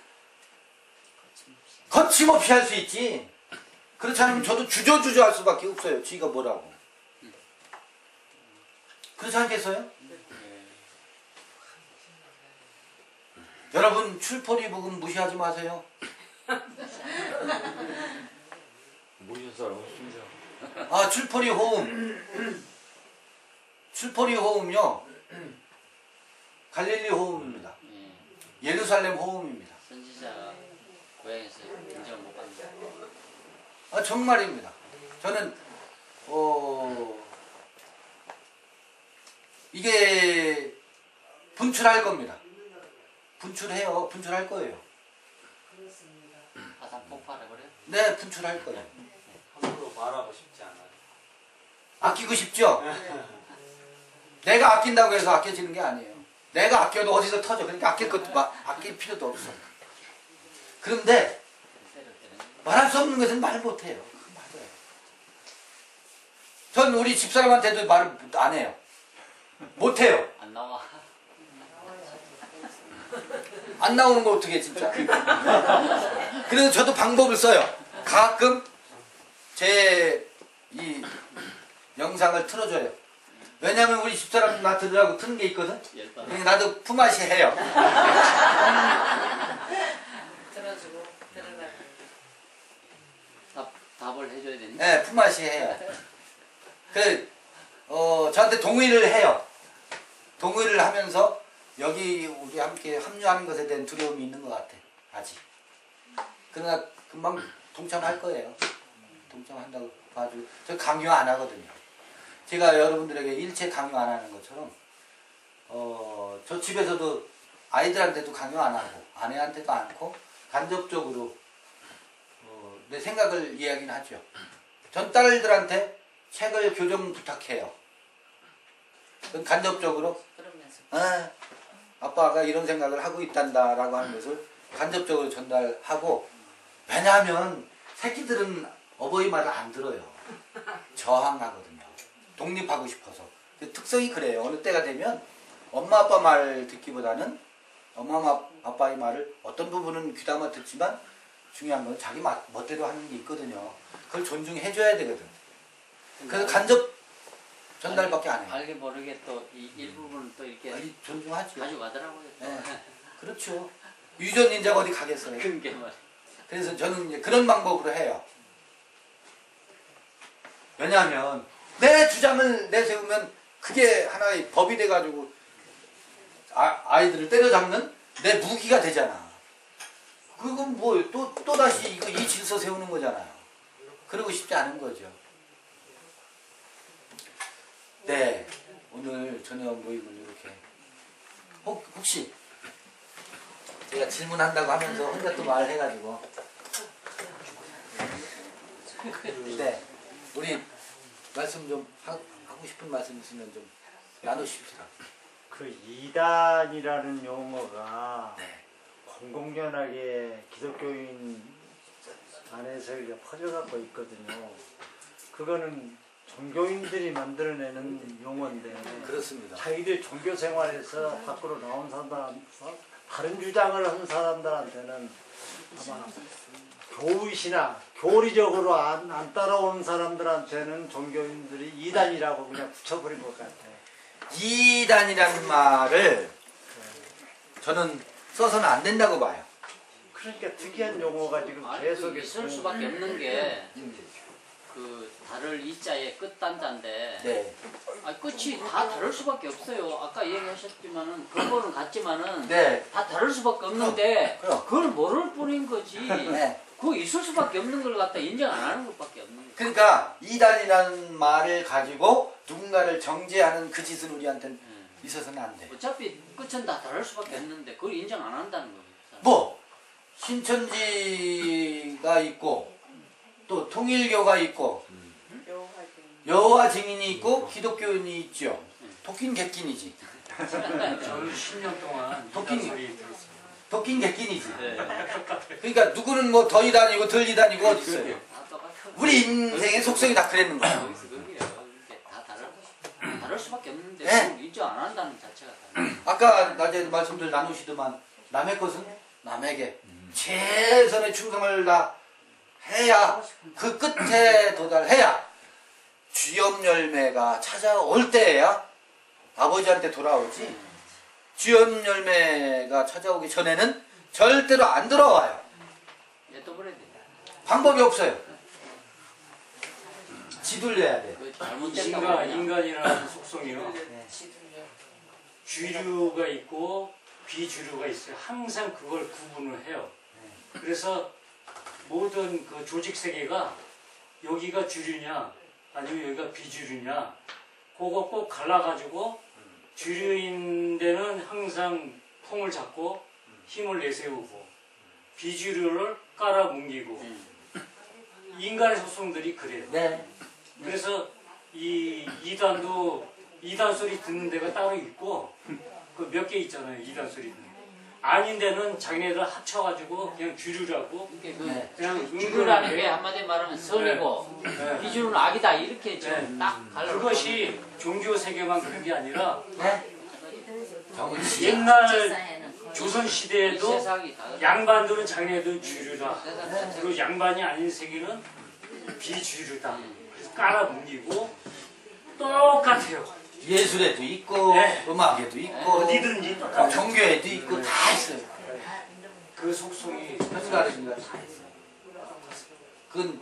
거침없이 할 수 있지. 그렇지 않으면 저도 주저주저 할 수밖에 없어요. 지가 뭐라고. 그렇지 않겠어요? 여러분 출포리 복음 무시하지 마세요. 모르는 사람 없습니다. 출포리 호음요. 갈릴리 호음입니다. 예루살렘 호음입니다. 선지자 고향에서 인정 못 받는다. 정말입니다. 저는 이게 분출할 겁니다. 분출할 거예요. 화산 폭발해 버려. 네, 분출할 거예요. 함부로 말하고 싶지 않아요. 아끼고 싶죠? 내가 아낀다고 해서 아껴지는 게 아니에요. 내가 아껴도 어디서 터져. 그러니까 아낄 필요도 없어. 그런데 말할 수 없는 것은 말 못해요. 맞아요. 전 우리 집사람한테도 말을 안 해요. 못해요. 안 나와. 안 나오는 거 어떻게 진짜. 그래서 저도 방법을 써요. 가끔 제 이 영상을 틀어줘요. 왜냐면 우리 집사람 나 들으라고 트는 게 있거든. 그러니까 나도 품앗이 해요. 들어주고 들으라고. 답을 해줘야 되니? 네, 품앗이 해요. 저한테 동의를 해요. 동의를 하면서 여기 우리 함께 합류하는 것에 대한 두려움이 있는 것 같아. 아직. 그러나 금방 동참할 거예요. 동참한다고 봐가지고 저 강요 안 하거든요. 제가 여러분들에게 일체 강요 안 하는 것처럼 저 집에서도 아이들한테도 강요 안 하고 아내한테도 않고 간접적으로 내 생각을 이야기는 하죠. 전 딸들한테 책을 교정 부탁해요. 간접적으로 그러면서 아빠가 이런 생각을 하고 있단다라고 하는 것을 간접적으로 전달하고, 왜냐하면 새끼들은 어버이 말을 안 들어요. 저항하거든요. 독립하고 싶어서. 특성이 그래요. 어느 때가 되면 엄마 아빠 말 듣기보다는 엄마 아빠의 말을 어떤 부분은 귀담아 듣지만 중요한 건 자기 멋대로 하는 게 있거든요. 그걸 존중해줘야 되거든. 그래서 간접 전달밖에 안 해요. 알게 모르게 또 이 일부분은 또 이렇게 존중하죠. 가져가더라고요. 네. 그렇죠. 유전인자가 어디 가겠어요. 그게 말이야. 그래서 저는 이제 그런 방법으로 해요. 왜냐하면 내 주장을 내세우면 그게 하나의 법이 돼가지고 아이들을 때려잡는 내 무기가 되잖아. 그건 뭐 또 다시 이 질서 세우는 거잖아요. 그러고 싶지 않은 거죠. 네, 오늘 저녁 모임을 이렇게 혹시 제가 질문한다고 하면서 혼자 또 말해가지고 네, 우리 말씀 좀 하고 싶은 말씀 있으면 좀 나누십시다. 그 이단이라는 용어가 네. 공공연하게 기독교인 안에서 이게 퍼져갖고 있거든요. 그거는 종교인들이 만들어내는 용어인데 그렇습니다. 자기들 종교 생활에서 밖으로 나온 사람, 다른 주장을 한 사람들한테는 아마 교의시나 교리적으로 안 따라오는 사람들한테는 종교인들이 이단이라고 그냥 붙여버린 것 같아요. 이단이라는 말을 저는 써서는 안 된다고 봐요. 그러니까 특이한 용어가 지금 아니, 계속 있을 수밖에 없는 게 그 다를 이자의 끝단자인데 네. 끝이 다 다를 수밖에 없어요. 아까 얘기하셨지만은 근본은 같지만은 네. 다 다를 수밖에 없는데 그럼. 그걸 모를 뿐인 거지. 네. 그거 있을 수밖에 없는 걸 갖다 인정 안 하는 것밖에 없는 거예요. 그러니까 이단이라는 말을 가지고 누군가를 정죄하는 그 짓은 우리한테는 있어서는 안 돼. 어차피 끝은 다 다를 수밖에 없는데 그걸 인정 안 한다는 거예요. 뭐 신천지가 있고 또 통일교가 있고 여호와 증인이 있고 기독교인이 있죠. 토낀 객긴이지. 저는 10년 동안 토끼. 이단 소리 들었어요. 토낀 객긴이지. 네. 그러니까 누구는 뭐 더 이단이고 덜 이단이고 어디 있어요. 다 똑같은 우리 인생의 속성이 다 그랬는 거야. 거기서 거기에요. 이렇게 다 다를 수밖에 없는데 네. 그걸 인정 안 한다는 자체가 다르 아까 낮에 말씀들 나누시더만 남의 것은 남에게 최선의 충성을 다 해야 그 끝에 도달해야 주염 열매가 찾아올 때야 아버지한테 돌아오지. 주염 열매가 찾아오기 전에는 절대로 안 돌아와요. 또 버려야 돼. 방법이 없어요. 지둘려야 돼. 그 잘못됐다고 인간이라는 속성이요. 주류가 있고 비주류가 있어요. 항상 그걸 구분을 해요. 그래서 모든 그 조직 세계가 여기가 주류냐 아니면 여기가 비주류냐 그거 꼭 갈라가지고 주류인 데는 항상 폼을 잡고 힘을 내세우고 비주류를 깔아뭉개고 인간의 속성들이 그래요. 네. 그래서 이 이단도 이단 소리 듣는 데가 따로 있고 그 몇 개 있잖아요. 이단 소리 듣는 데. 아닌 데는 자기네들 합쳐가지고 그냥 주류라고 이게 그 네. 그냥 주류라는 게 한마디 말하면 선이고 네. 비주류는 악이다 이렇게 지금 네. 딱 갈라. 그것이 종교 세계만 그런 게 아니라 네. 정치. 옛날 조선 이 시대에도 세상이 다 양반들은 자기네들 주류다. 세상 자체가 그리고 양반이 아닌 세계는 비주류다. 그래서 깔아뭉개고 똑같아요. 예술에도 있고 네. 음악에도 있고 어디든지 똑같아요. 종교에도 있고 다 있어요. 그 속성이 현가르신가 다 있어요. 그건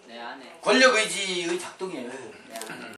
내 안에 권력 의지의 작동이에요.